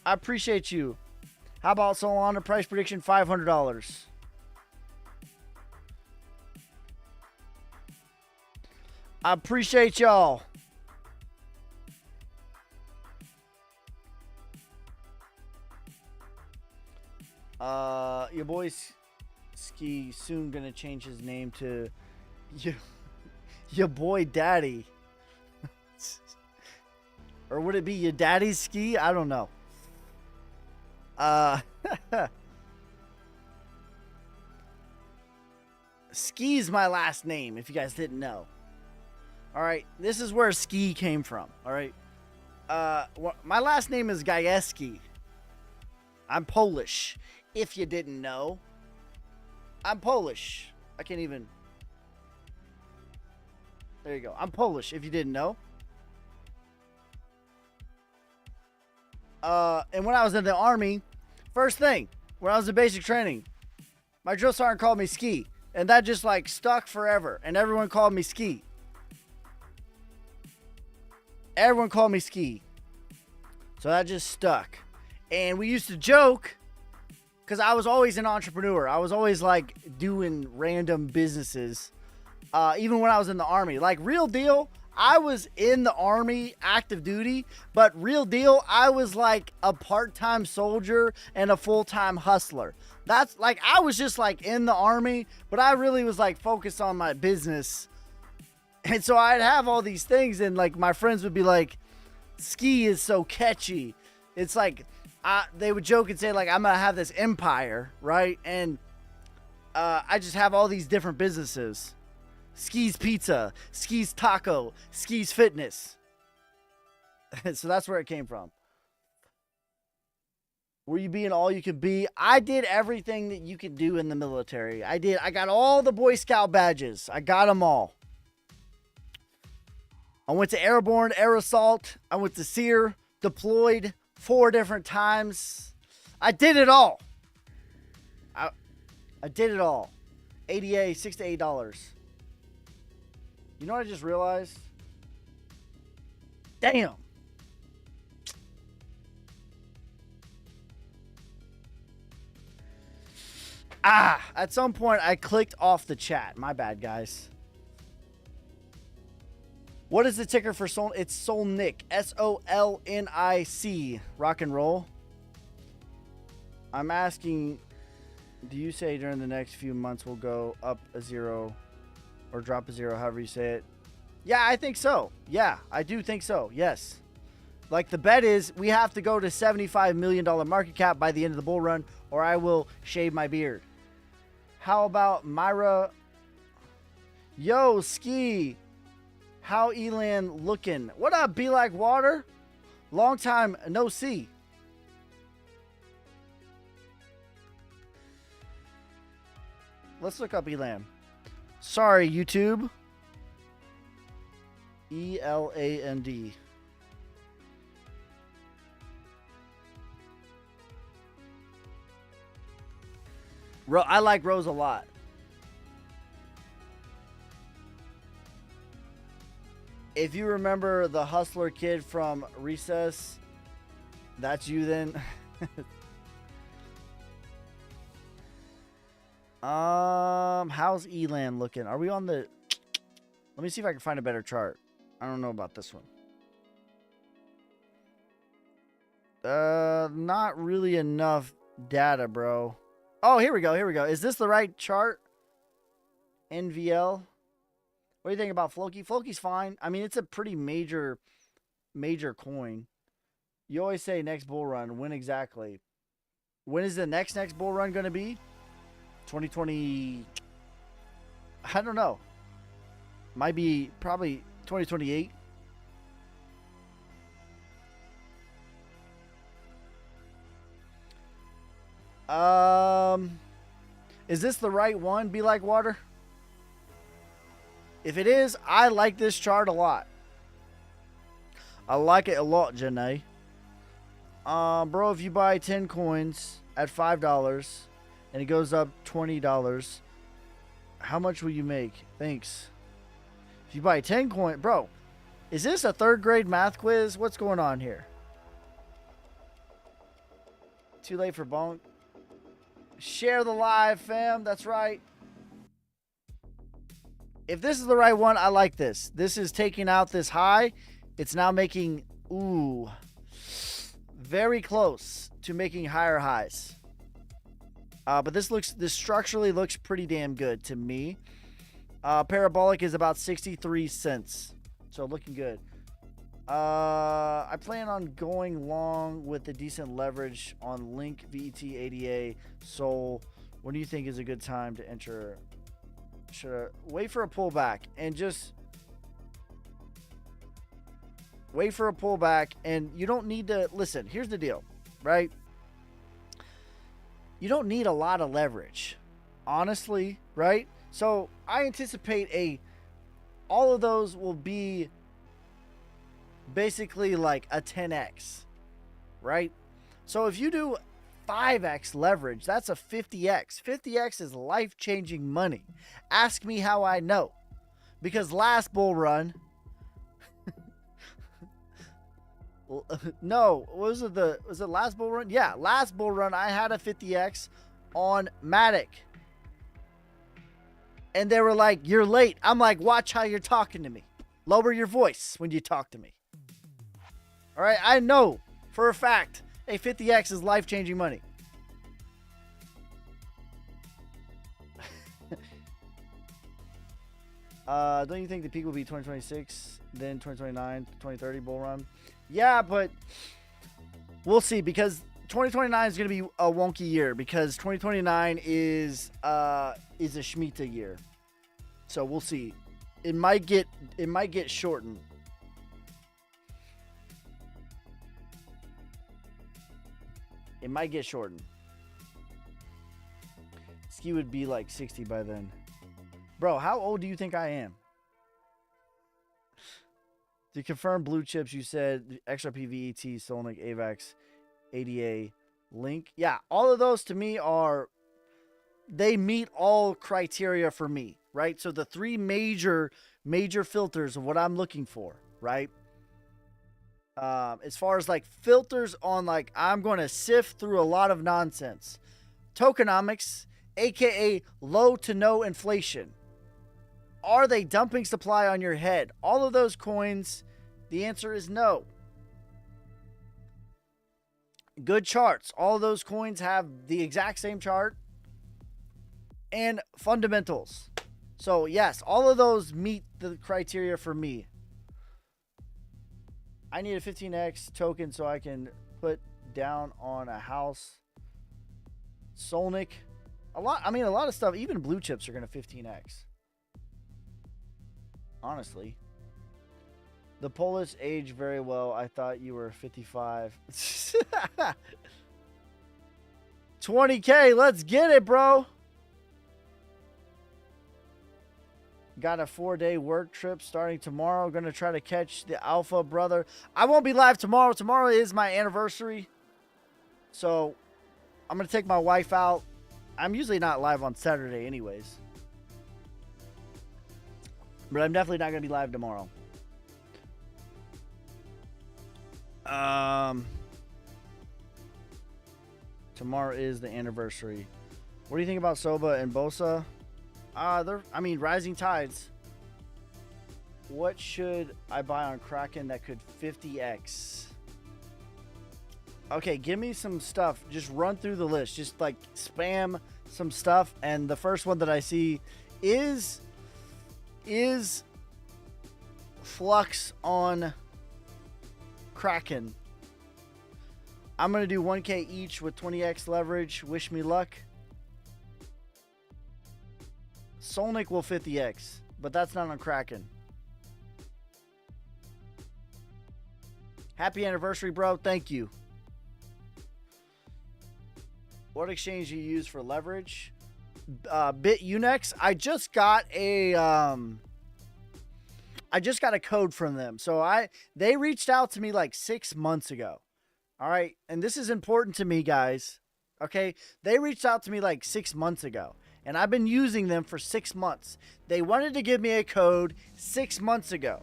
I appreciate you. How about Solana price prediction $500? I appreciate y'all. Your boy Ski soon gonna change his name to your boy Daddy. Or would it be your daddy's Ski? I don't know. Ski's my last name, if you guys didn't know. Alright, this is where Ski came from. Alright. My last name is Gajewski. I'm Polish, if you didn't know. I'm Polish. I can't even... There you go. I'm Polish, if you didn't know. And when I was in the Army, first thing, when I was in basic training, my drill sergeant called me Ski. And that just like stuck forever. And everyone called me Ski. Everyone called me Ski. So that just stuck. And we used to joke, because I was always an entrepreneur. I was always like doing random businesses. Even when I was in the Army. Like, real deal, I was in the Army active duty. But real deal, I was like a part-time soldier and a full-time hustler. That's like, I was just like in the Army, but I really was like focused on my business. And so I'd have all these things, and like my friends would be like, Ski is so catchy. It's like, they would joke and say like, I'm gonna have this empire, right? And I just have all these different businesses. Ski's Pizza, Ski's Taco, Ski's Fitness. So that's where it came from. Were you being all you could be? I did everything that you could do in the military. I got all the Boy Scout badges. I got them all. I went to Airborne, Air Assault. I went to SEER, deployed 4 different times. I did it all. I did it all. ADA, $6 to $8. You know what I just realized? Damn. At some point I clicked off the chat. My bad, guys. What is the ticker for Sol? It's Solnic. SOLNIC. Rock and roll. I'm asking, do you say during the next few months we'll go up a 0 or drop a 0, however you say it? Yeah, I think so. Yeah, I do think so. Yes. Like, the bet is we have to go to $75 million market cap by the end of the bull run, or I will shave my beard. How about Myra? Yo, Ski. How Elan looking? What up, Be Like Water? Long time no see. Let's look up Elan. Sorry, YouTube. ELAND. I like Rose a lot. If you remember the hustler kid from Recess, that's you then. How's Elan looking? Are we on the... Let me see if I can find a better chart. I don't know about this one. Not really enough data, bro. Oh, here we go. Here we go. Is this the right chart? NVL. What do you think about Floki? Floki's fine. I mean, it's a pretty major coin. You always say next bull run. When exactly? When is the next bull run going to be? 2020. I don't know. Might be probably 2028. Is this the right one? Be Like Water? If it is, I like this chart a lot. I like it a lot, Janae. Bro, if you buy 10 coins at $5 and it goes up $20, how much will you make? Thanks. If you buy 10 coins, bro, is this a 3rd grade math quiz? What's going on here? Too late for bonk. Share the live, fam. That's right. If this is the right one, I like this. This is taking out this high. It's now making, very close to making higher highs. But this structurally looks pretty damn good to me. Parabolic is about 63 cents. So looking good. I plan on going long with the decent leverage on Link, VET, ADA, Sol. When do you think is a good time to enter? Should I wait for a pullback and just wait for a pullback? And you don't need to listen. Here's the deal, right? You don't need a lot of leverage, honestly, right? So I anticipate all of those will be basically like a 10x, right? So if you do 5x leverage, that's a 50x. 50x is life-changing money. Ask me how I know. Because last bull run, no, was it last bull run? Yeah, last bull run I had a 50x on Matic. And they were like, "You're late." I'm like, "Watch how you're talking to me. Lower your voice when you talk to me." All right, I know for a fact a 50x is life-changing money. Don't you think the peak will be 2026, then 2029, 2030 bull run? Yeah, but we'll see, because 2029 is going to be a wonky year, because 2029 is a Shemitah year. So we'll see. It might get shortened. It might get shortened. Ski would be like 60 by then. Bro, how old do you think I am? To confirm blue chips, you said XRP, VET, Solnic, AVAX, ADA, Link. Yeah, all of those to me they meet all criteria for me, right? So the three major filters of what I'm looking for, right? As far as like filters on, like, I'm going to sift through a lot of nonsense. Tokenomics, aka low to no inflation. Are they dumping supply on your head? All of those coins, the answer is no. Good charts. All of those coins have the exact same chart. And fundamentals. So yes, all of those meet the criteria for me. I need a 15x token so I can put down on a house. Solnic. A lot of stuff, even blue chips are going to 15x. Honestly. The Polish age very well. I thought you were 55. 20K. Let's get it, bro. Got a 4-day work trip starting tomorrow. Gonna try to catch the Alpha brother. I won't be live tomorrow. Tomorrow is my anniversary. So I'm gonna take my wife out. I'm usually not live on Saturday anyways. But I'm definitely not gonna be live tomorrow. Tomorrow is the anniversary. What do you think about Soba and Bosa? Rising tides. What should I buy on Kraken that could 50x? Okay, give me some stuff. Just run through the list. Just like spam some stuff. And the first one that I see is Flux on Kraken. I'm going to do 1K each with 20x leverage. Wish me luck. Solnic will 50x, but that's not on Kraken. Happy anniversary, bro. Thank you. What exchange do you use for leverage? BitUnex. I just got a code from them. So they reached out to me like 6 months ago. All right. And this is important to me, guys. Okay. They reached out to me like 6 months ago. And I've been using them for 6 months. They wanted to give me a code 6 months ago.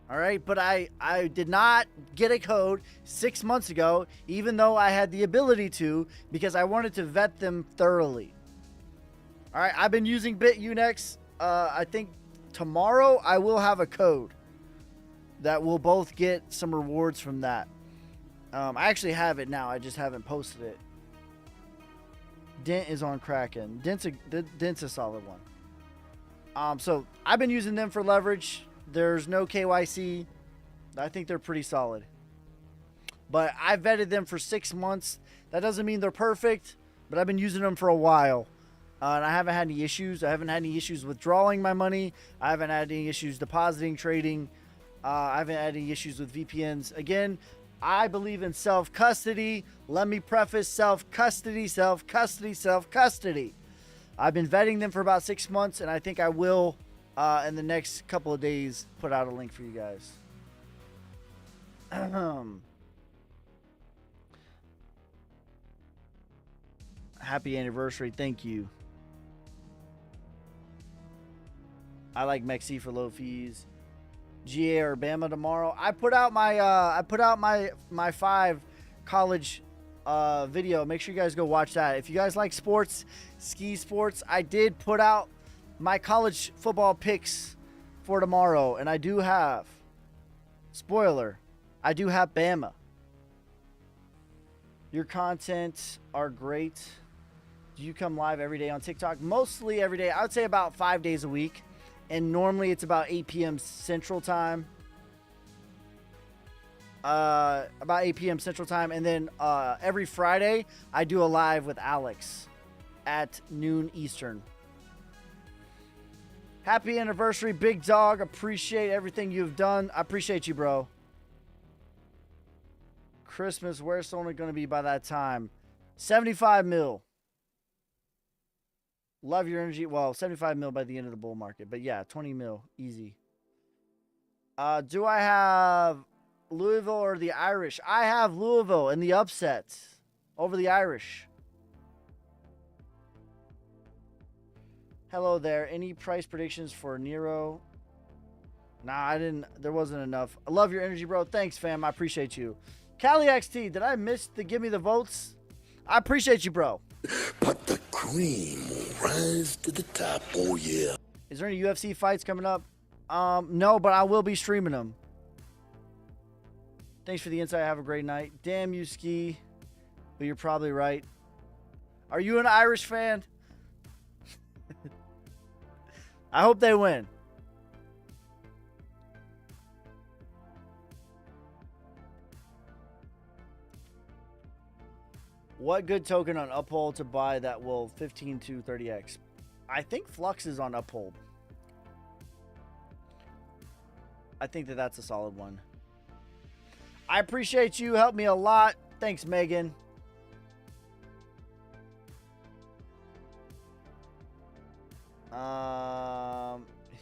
All right, but I did not get a code 6 months ago, even though I had the ability to, because I wanted to vet them thoroughly. All right, I've been using BitUnex I think tomorrow I will have a code that we'll both get some rewards from that. I actually have it now. I just haven't posted it. Dent is on Kraken. Dent's a solid one. So I've been using them for leverage. There's no KYC. I think they're pretty solid. But I vetted them for 6 months. That doesn't mean they're perfect, but I've been using them for a while. And I haven't had any issues. I haven't had any issues withdrawing my money. I haven't had any issues depositing, trading. I haven't had any issues with VPNs. Again, I believe in self-custody. Let me preface self-custody, self-custody, self-custody. I've been vetting them for about 6 months, and I think I will, in the next couple of days, put out a link for you guys. Happy anniversary. Thank you. I like Mexi for low fees. GA or Bama tomorrow. I put out my 5 college video. Make sure you guys go watch that. If you guys like sports, ski sports, I did put out my college football picks for tomorrow, and I do have, spoiler, I do have Bama. Your content are great. Do you come live every day on TikTok? Mostly every day. I would say about 5 days a week. And normally it's about 8 p.m. Central Time. About 8 p.m. Central Time. And then every Friday, I do a live with Alex at noon Eastern. Happy anniversary, Big Dog. Appreciate everything you've done. I appreciate you, bro. Christmas, where's Sony going to be by that time? 75 mil. Love your energy. Well, 75 mil by the end of the bull market. But yeah, 20 mil. Easy. Do I have Louisville or the Irish? I have Louisville in the upset over the Irish. Hello there. Any price predictions for Nero? Nah, I didn't. There wasn't enough. I love your energy, bro. Thanks, fam. I appreciate you. Cali XT, did I miss the give me the votes? I appreciate you, bro. But the cream will rise to the top, oh yeah. Is there any UFC fights coming up? No, but I will be streaming them. Thanks for the insight. Have a great night. Damn you, Ski. But you're probably right. Are you an Irish fan? I hope they win. What good token on Uphold to buy that will 15 to 30x? I think Flux is on Uphold. I think that's a solid one. I appreciate you. Helped me a lot. Thanks, Megan.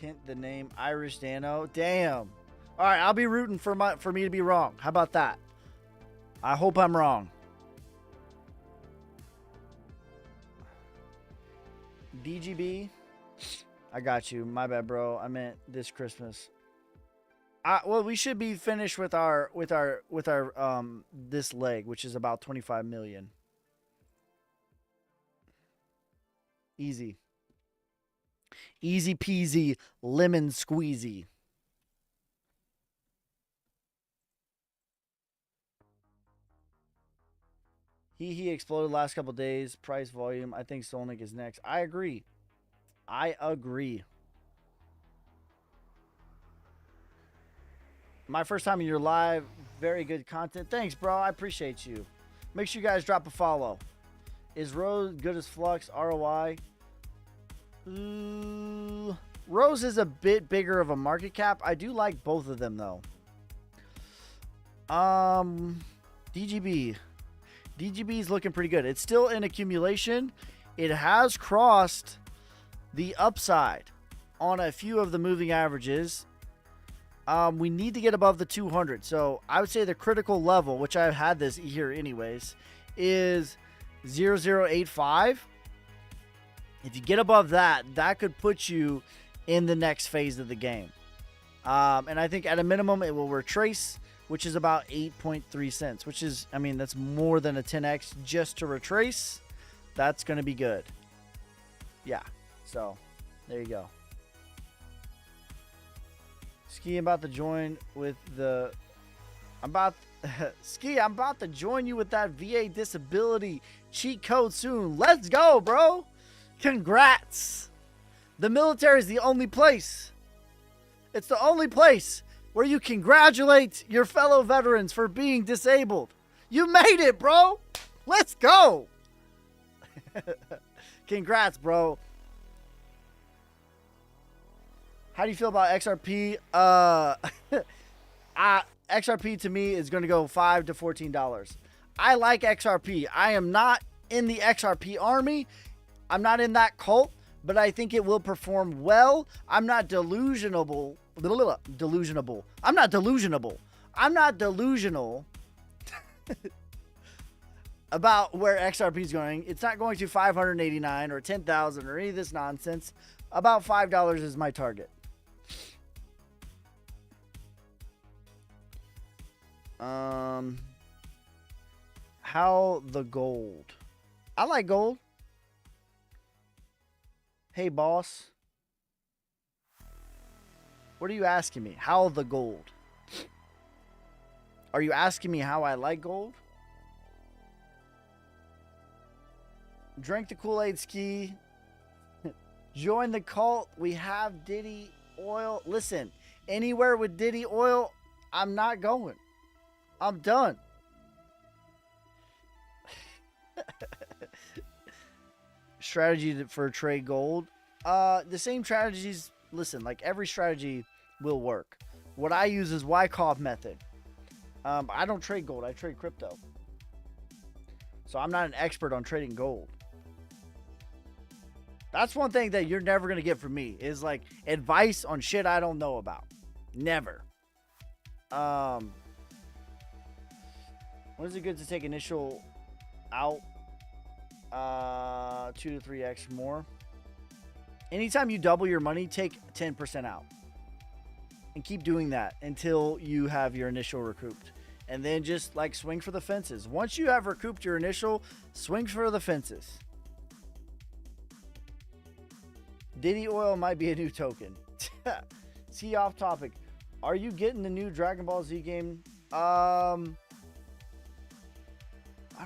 Hint the name Irish Dano. Damn. All right, I'll be rooting for me to be wrong. How about that? I hope I'm wrong. DGB, I got you. My bad, bro. I meant this Christmas. Well, we should be finished with our this leg, which is about 25 million. Easy. Easy peasy, lemon squeezy. He exploded last couple days. Price volume. I think Solnick is next. I agree. I agree. My first time in your live. Very good content. Thanks, bro. I appreciate you. Make sure you guys drop a follow. Is Rose good as Flux? ROI? Rose is a bit bigger of a market cap. I do like both of them, though. DGB. DGB is looking pretty good. It's still in accumulation. It has crossed the upside on a few of the moving averages. We need to get above the 200. So I would say the critical level, which I've had this here anyways, is 0085. If you get above that, that could put you in the next phase of the game. And I think at a minimum, it will retrace, which is about 8.3 cents, which is, I mean, that's more than a 10x just to retrace. That's going to be good. Yeah. So there you go. Ski, I'm about to join with the. Ski, I'm about to join you with that VA disability cheat code soon. Let's go, bro. Congrats. The military is the only place. It's the only place where you congratulate your fellow veterans for being disabled. You made it, bro. Let's go. Congrats, bro. How do you feel about XRP? XRP to me is going to go $5 to $14. I like XRP. I am not in the XRP army. I'm not in that cult, but I think it will perform well. I'm not delusional. I'm not delusional about where XRP is going. It's not going to 589 or 10,000 or any of this nonsense. About $5 is my target. How the gold? I like gold. Hey, boss. What are you asking me? How the gold? Are you asking me how I like gold? Drink the Kool-Aid, Ski. Join the cult. We have Diddy Oil. Listen, anywhere with Diddy Oil, I'm not going. I'm done. Strategy for trade gold. The same strategies. Listen, like every strategy will work. What I use is Wyckoff method. I don't trade gold. I trade crypto. So I'm not an expert on trading gold. That's one thing that you're never going to get from me is like advice on shit I don't know about. Never. When is it good to take initial out 2 to 3x more? Anytime you double your money, take 10% out. And keep doing that until you have your initial recouped. And then just like swing for the fences. Once you have recouped your initial, swing for the fences. Diddy Oil might be a new token. See, off topic. Are you getting the new Dragon Ball Z game? I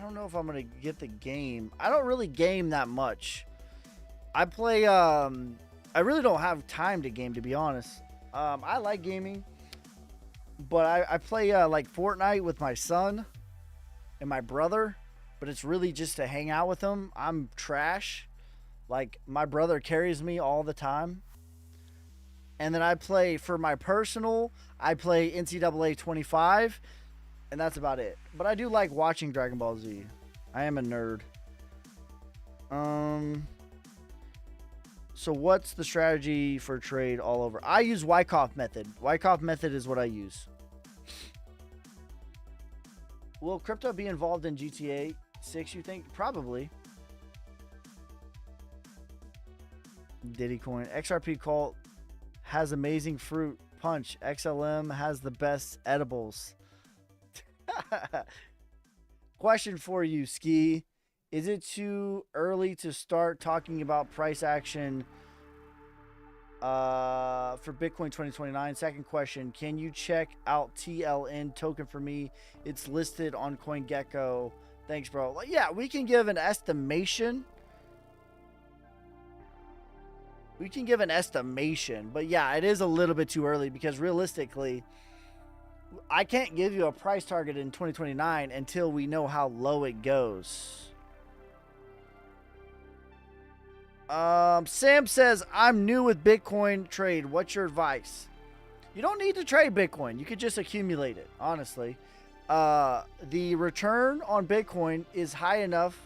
don't know if I'm going to get the game. I don't really game that much. I play, I really don't have time to game, to be honest. I like gaming, but I play like Fortnite with my son and my brother, but it's really just to hang out with them. I'm trash. Like, my brother carries me all the time. And then I play, for my personal, I play NCAA 25, and that's about it. But I do like watching Dragon Ball Z. I am a nerd. So what's the strategy for trade all over? I use Wyckoff method. Wyckoff method is what I use. Will crypto be involved in GTA 6, you think? Probably. Diddy coin. XRP cult has amazing fruit punch. XLM has the best edibles. Question for you, Ski. Is it too early to start talking about price action for Bitcoin 2029? Second question, can you check out TLN token for me? It's listed on CoinGecko. Thanks, bro. Yeah, we can give an estimation. We can give an estimation, but yeah, it is a little bit too early because realistically, I can't give you a price target in 2029 until we know how low it goes. Sam says, I'm new with Bitcoin trade. What's your advice? You don't need to trade Bitcoin. You could just accumulate it, honestly. The return on Bitcoin is high enough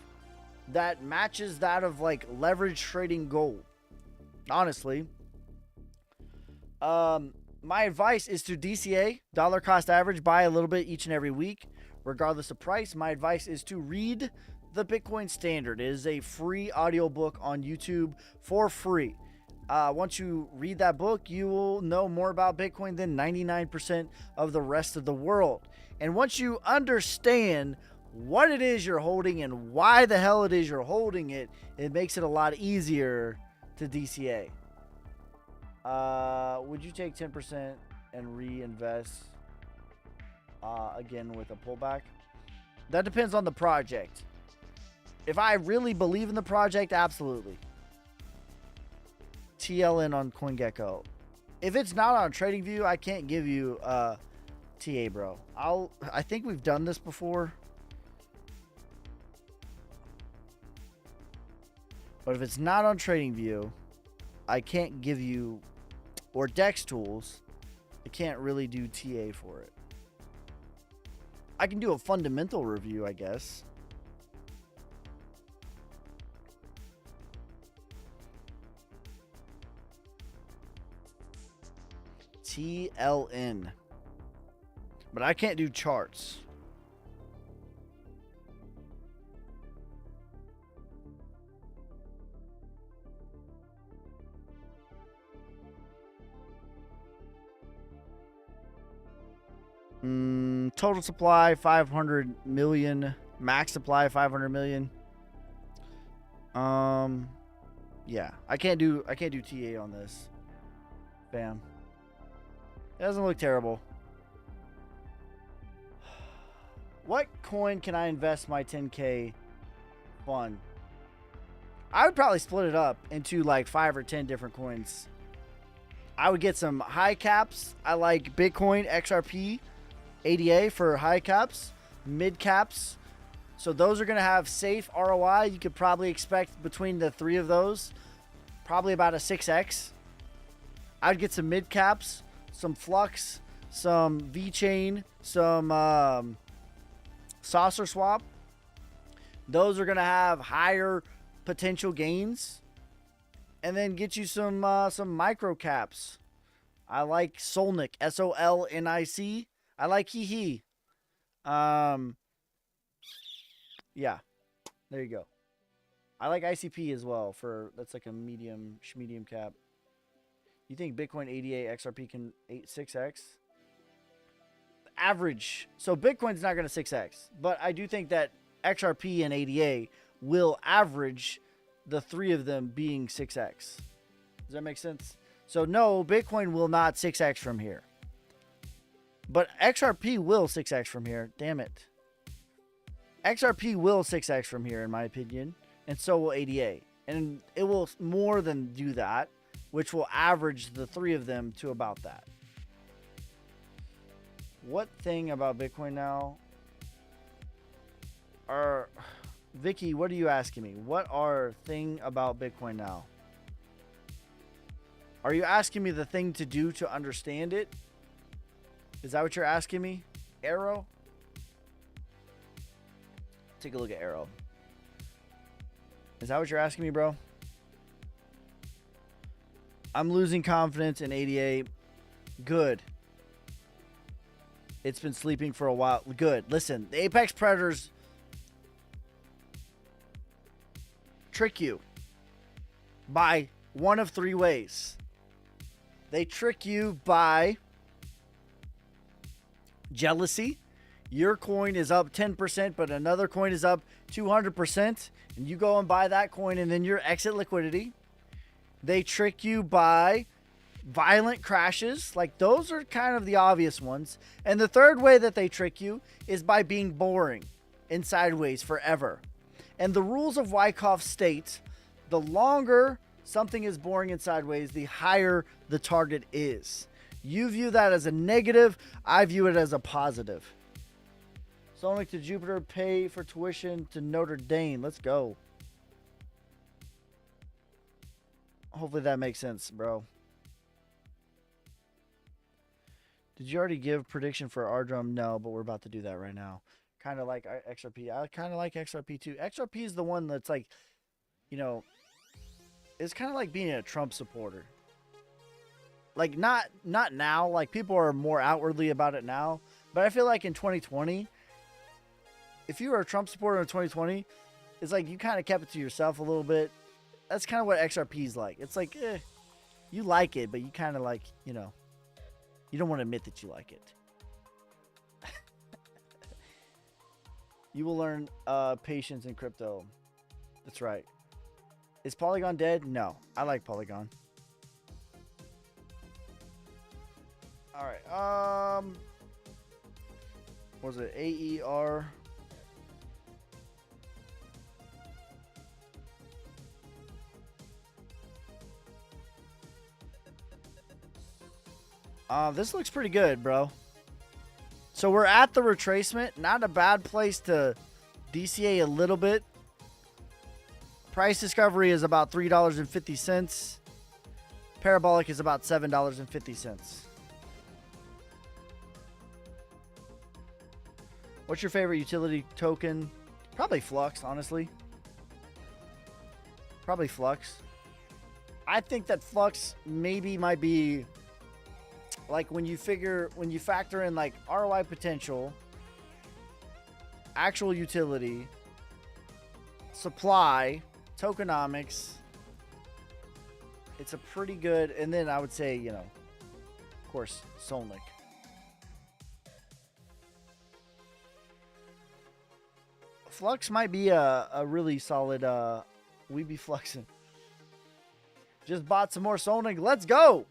that matches that of like leverage trading gold. Honestly. My advice is to DCA, dollar cost average, buy a little bit each and every week, regardless of price. My advice is to read the Bitcoin Standard. It is a free audiobook on YouTube for free. Once you read that book, you will know more about Bitcoin than 99% of the rest of the world. And once you understand what it is you're holding and why the hell it is you're holding it, it makes it a lot easier to DCA. Would you take 10% and reinvest again with a pullback? That depends on the project. If I really believe in the project, absolutely. TLN on CoinGecko. If it's not on TradingView, I can't give you TA, bro. I think we've done this before. But if it's not on TradingView, I can't give you, or Dex Tools, I can't really do TA for it. I can do a fundamental review, I guess. TLN. But I can't do charts. Total supply 500 million. Max supply 500 million. Yeah, I can't do TA on this. Bam. It doesn't look terrible. What coin can I invest my 10K fund? I would probably split it up into like 5 or 10 different coins. I would get some high caps. I like Bitcoin, XRP, ADA for high caps, mid caps. So those are going to have safe ROI. You could probably expect between the three of those, probably about a 6x. I'd get some mid caps, some Flux, some VeChain, some Saucer Swap. Those are going to have higher potential gains. And then get you some micro caps. I like Solnic, SOLNIC. I like Hehe. Yeah, there you go. I like ICP as well for that's like a medium cap. You think Bitcoin ADA XRP can 6x? Average. So Bitcoin's not going to 6x, but I do think that XRP and ADA will average the three of them being 6x. Does that make sense? So no, Bitcoin will not 6x from here. But XRP will 6x from here. Damn it. XRP will 6x from here, in my opinion. And so will ADA. And it will more than do that, which will average the three of them to about that. What thing about Bitcoin now? Vicky, what are you asking me? What are thing about Bitcoin now? Are you asking me the thing to do to understand it? Is that what you're asking me? Arrow? Take a look at Arrow. Is that what you're asking me, bro? I'm losing confidence in ADA. Good. It's been sleeping for a while. Good. Listen, the Apex Predators trick you by one of three ways. They trick you by jealousy. Your coin is up 10%, but another coin is up 200%, and you go and buy that coin, and then your exit liquidity. They trick you by violent crashes. Like, those are kind of the obvious ones. And the third way that they trick you is by being boring and sideways forever. And the rules of Wyckoff state, the longer something is boring and sideways, the higher the target is. You view that as a negative. I view it as a positive. Sonic to Jupiter, pay for tuition to Notre Dame. Let's go. Hopefully that makes sense, bro. Did you already give prediction for R-Drum? No, but we're about to do that right now. Kind of like XRP. I kind of like XRP too. XRP is the one that's like, you know, it's kind of like being a Trump supporter. Like, not now. Like, people are more outwardly about it now. But I feel like in 2020, if you were a Trump supporter in 2020, it's like you kind of kept it to yourself a little bit. That's kind of what XRP is like. It's like, you like it, but you kind of like, you know, you don't want to admit that you like it. You will learn patience in crypto. That's right. Is Polygon dead? No. I like Polygon. All right. Was it AER? This looks pretty good, bro. So we're at the retracement. Not a bad place to DCA a little bit. Price discovery is about $3.50. Parabolic is about $7.50. What's your favorite utility token? Probably Flux, honestly. Probably Flux. I think that Flux maybe might be like when you factor in like ROI potential, actual utility, supply, tokenomics. It's a pretty good, and then I would say, you know, of course, Solnic. Flux might be a really solid, we be fluxing. Just bought some more Solnic. Let's go!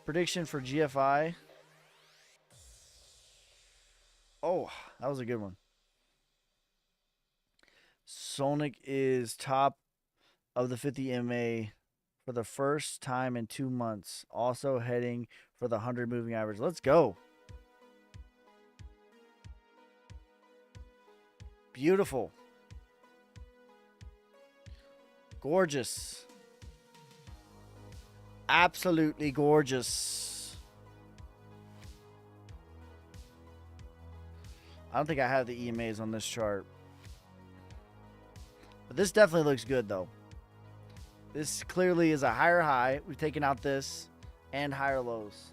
Prediction for GFI. Oh, that was a good one. Solnic is top of the 50 MA for the first time in 2 months. Also heading for the 100 moving average. Let's go. Beautiful. Gorgeous. Absolutely gorgeous. I don't think I have the EMAs on this chart. But this definitely looks good, though. This clearly is a higher high. We've taken out this and higher lows.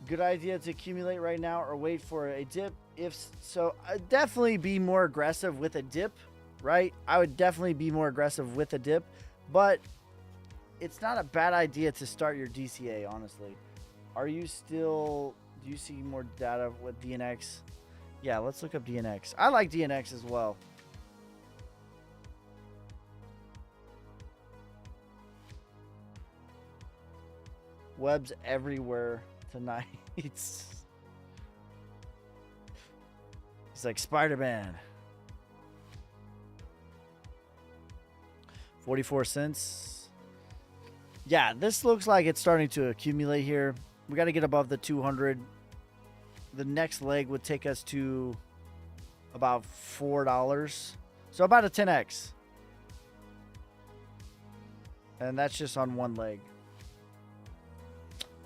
Good idea to accumulate right now or wait for a dip. If so, I'd definitely be more aggressive with a dip, right? I would definitely be more aggressive with a dip, but it's not a bad idea to start your DCA, honestly. Do you see more data with DNX? Yeah, let's look up DNX. I like DNX as well. Webs everywhere tonight. He's like Spider-Man. 44 cents. Yeah, this looks like it's starting to accumulate here. We got to get above the 200. The next leg would take us to about $4. So about a 10x. And that's just on one leg.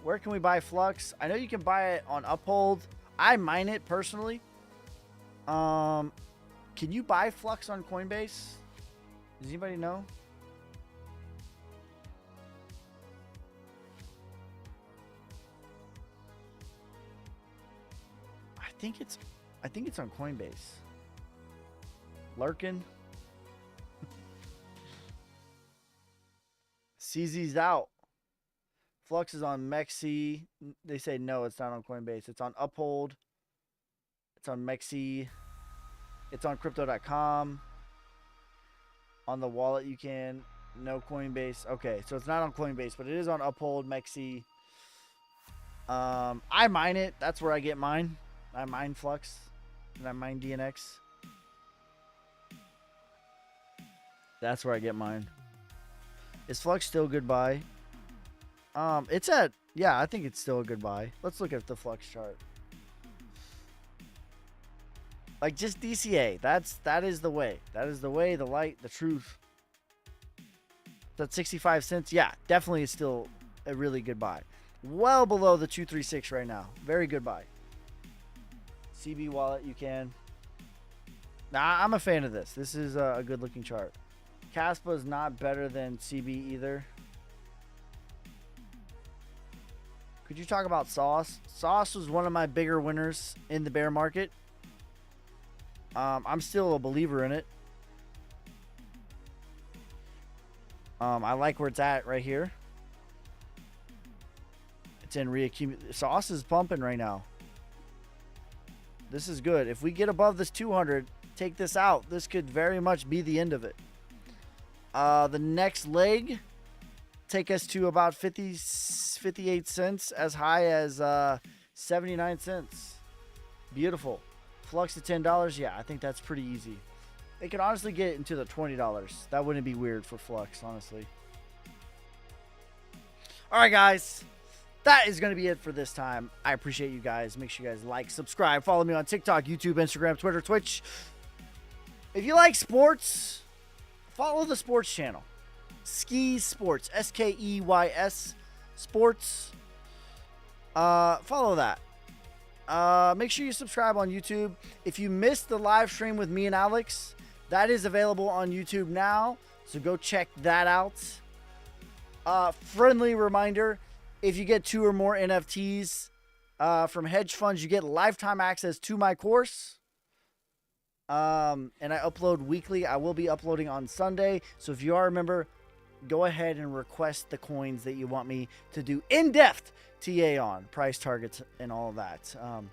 Where can we buy Flux? I know you can buy it on Uphold. I mine it personally. Can you buy Flux on Coinbase? Does anybody know? I think it's on Coinbase. Larkin. CZ's out. Flux is on Mexi. They say no, it's not on Coinbase. It's on Uphold. It's on Mexi. It's on crypto.com. On the wallet you can. No Coinbase. Okay, so it's not on Coinbase, but it is on Uphold, Mexi. I mine it. That's where I get mine. I mine Flux. And I mine DNX. That's where I get mine. Is Flux still a good buy? It's at, yeah, I think it's still a good buy. Let's look at the Flux chart. Like, just DCA. That is the way. That is the way, the light, the truth. That's 65 cents. Yeah, definitely is still a really good buy. Well below the 236 right now. Very good buy. CB wallet, you can. Nah, I'm a fan of this. This is a good looking chart. Caspa is not better than CB either. Could you talk about Sauce? Sauce was one of my bigger winners in the bear market. I'm still a believer in it. I like where it's at right here. It's in reaccumulate. Sauce is pumping right now. This is good. If we get above this 200, take this out. This could very much be the end of it. The next leg take us to about 58 cents, as high as 79 cents. Beautiful. Flux to $10. Yeah, I think that's pretty easy. They could honestly get into the $20. That wouldn't be weird for Flux, honestly. All right, guys. That is going to be it for this time. I appreciate you guys. Make sure you guys like, subscribe, follow me on TikTok, YouTube, Instagram, Twitter, Twitch. If you like sports, follow the sports channel. Skeys Sports. SKEYS Sports. Follow that. Make sure you subscribe on YouTube. If you missed the live stream with me and Alex, that is available on YouTube now. So go check that out. Friendly reminder, if you get 2 or more NFTs from hedge funds, you get lifetime access to my course. And I upload weekly. I will be uploading on Sunday. So if you are a member, go ahead and request the coins that you want me to do in-depth TA on, price targets and all of that. But all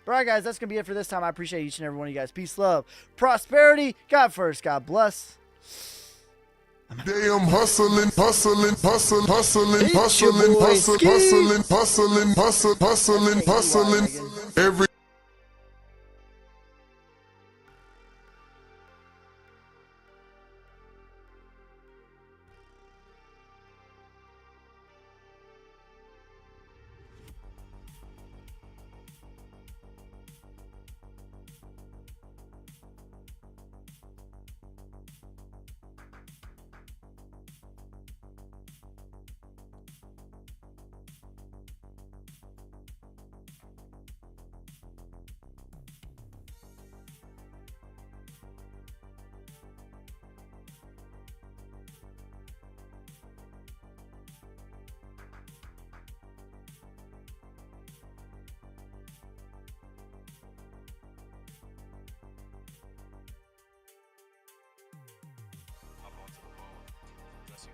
right, guys, that's going to be it for this time. I appreciate each and every one of you guys. Peace, love, prosperity. God first. God bless. Damn, hustling, hustling, hustling, hustling, It's your hustling, boy, hustling, Ski. hustling, hustling, hustling, hustling, hustling. Every Up onto the wall. Dressing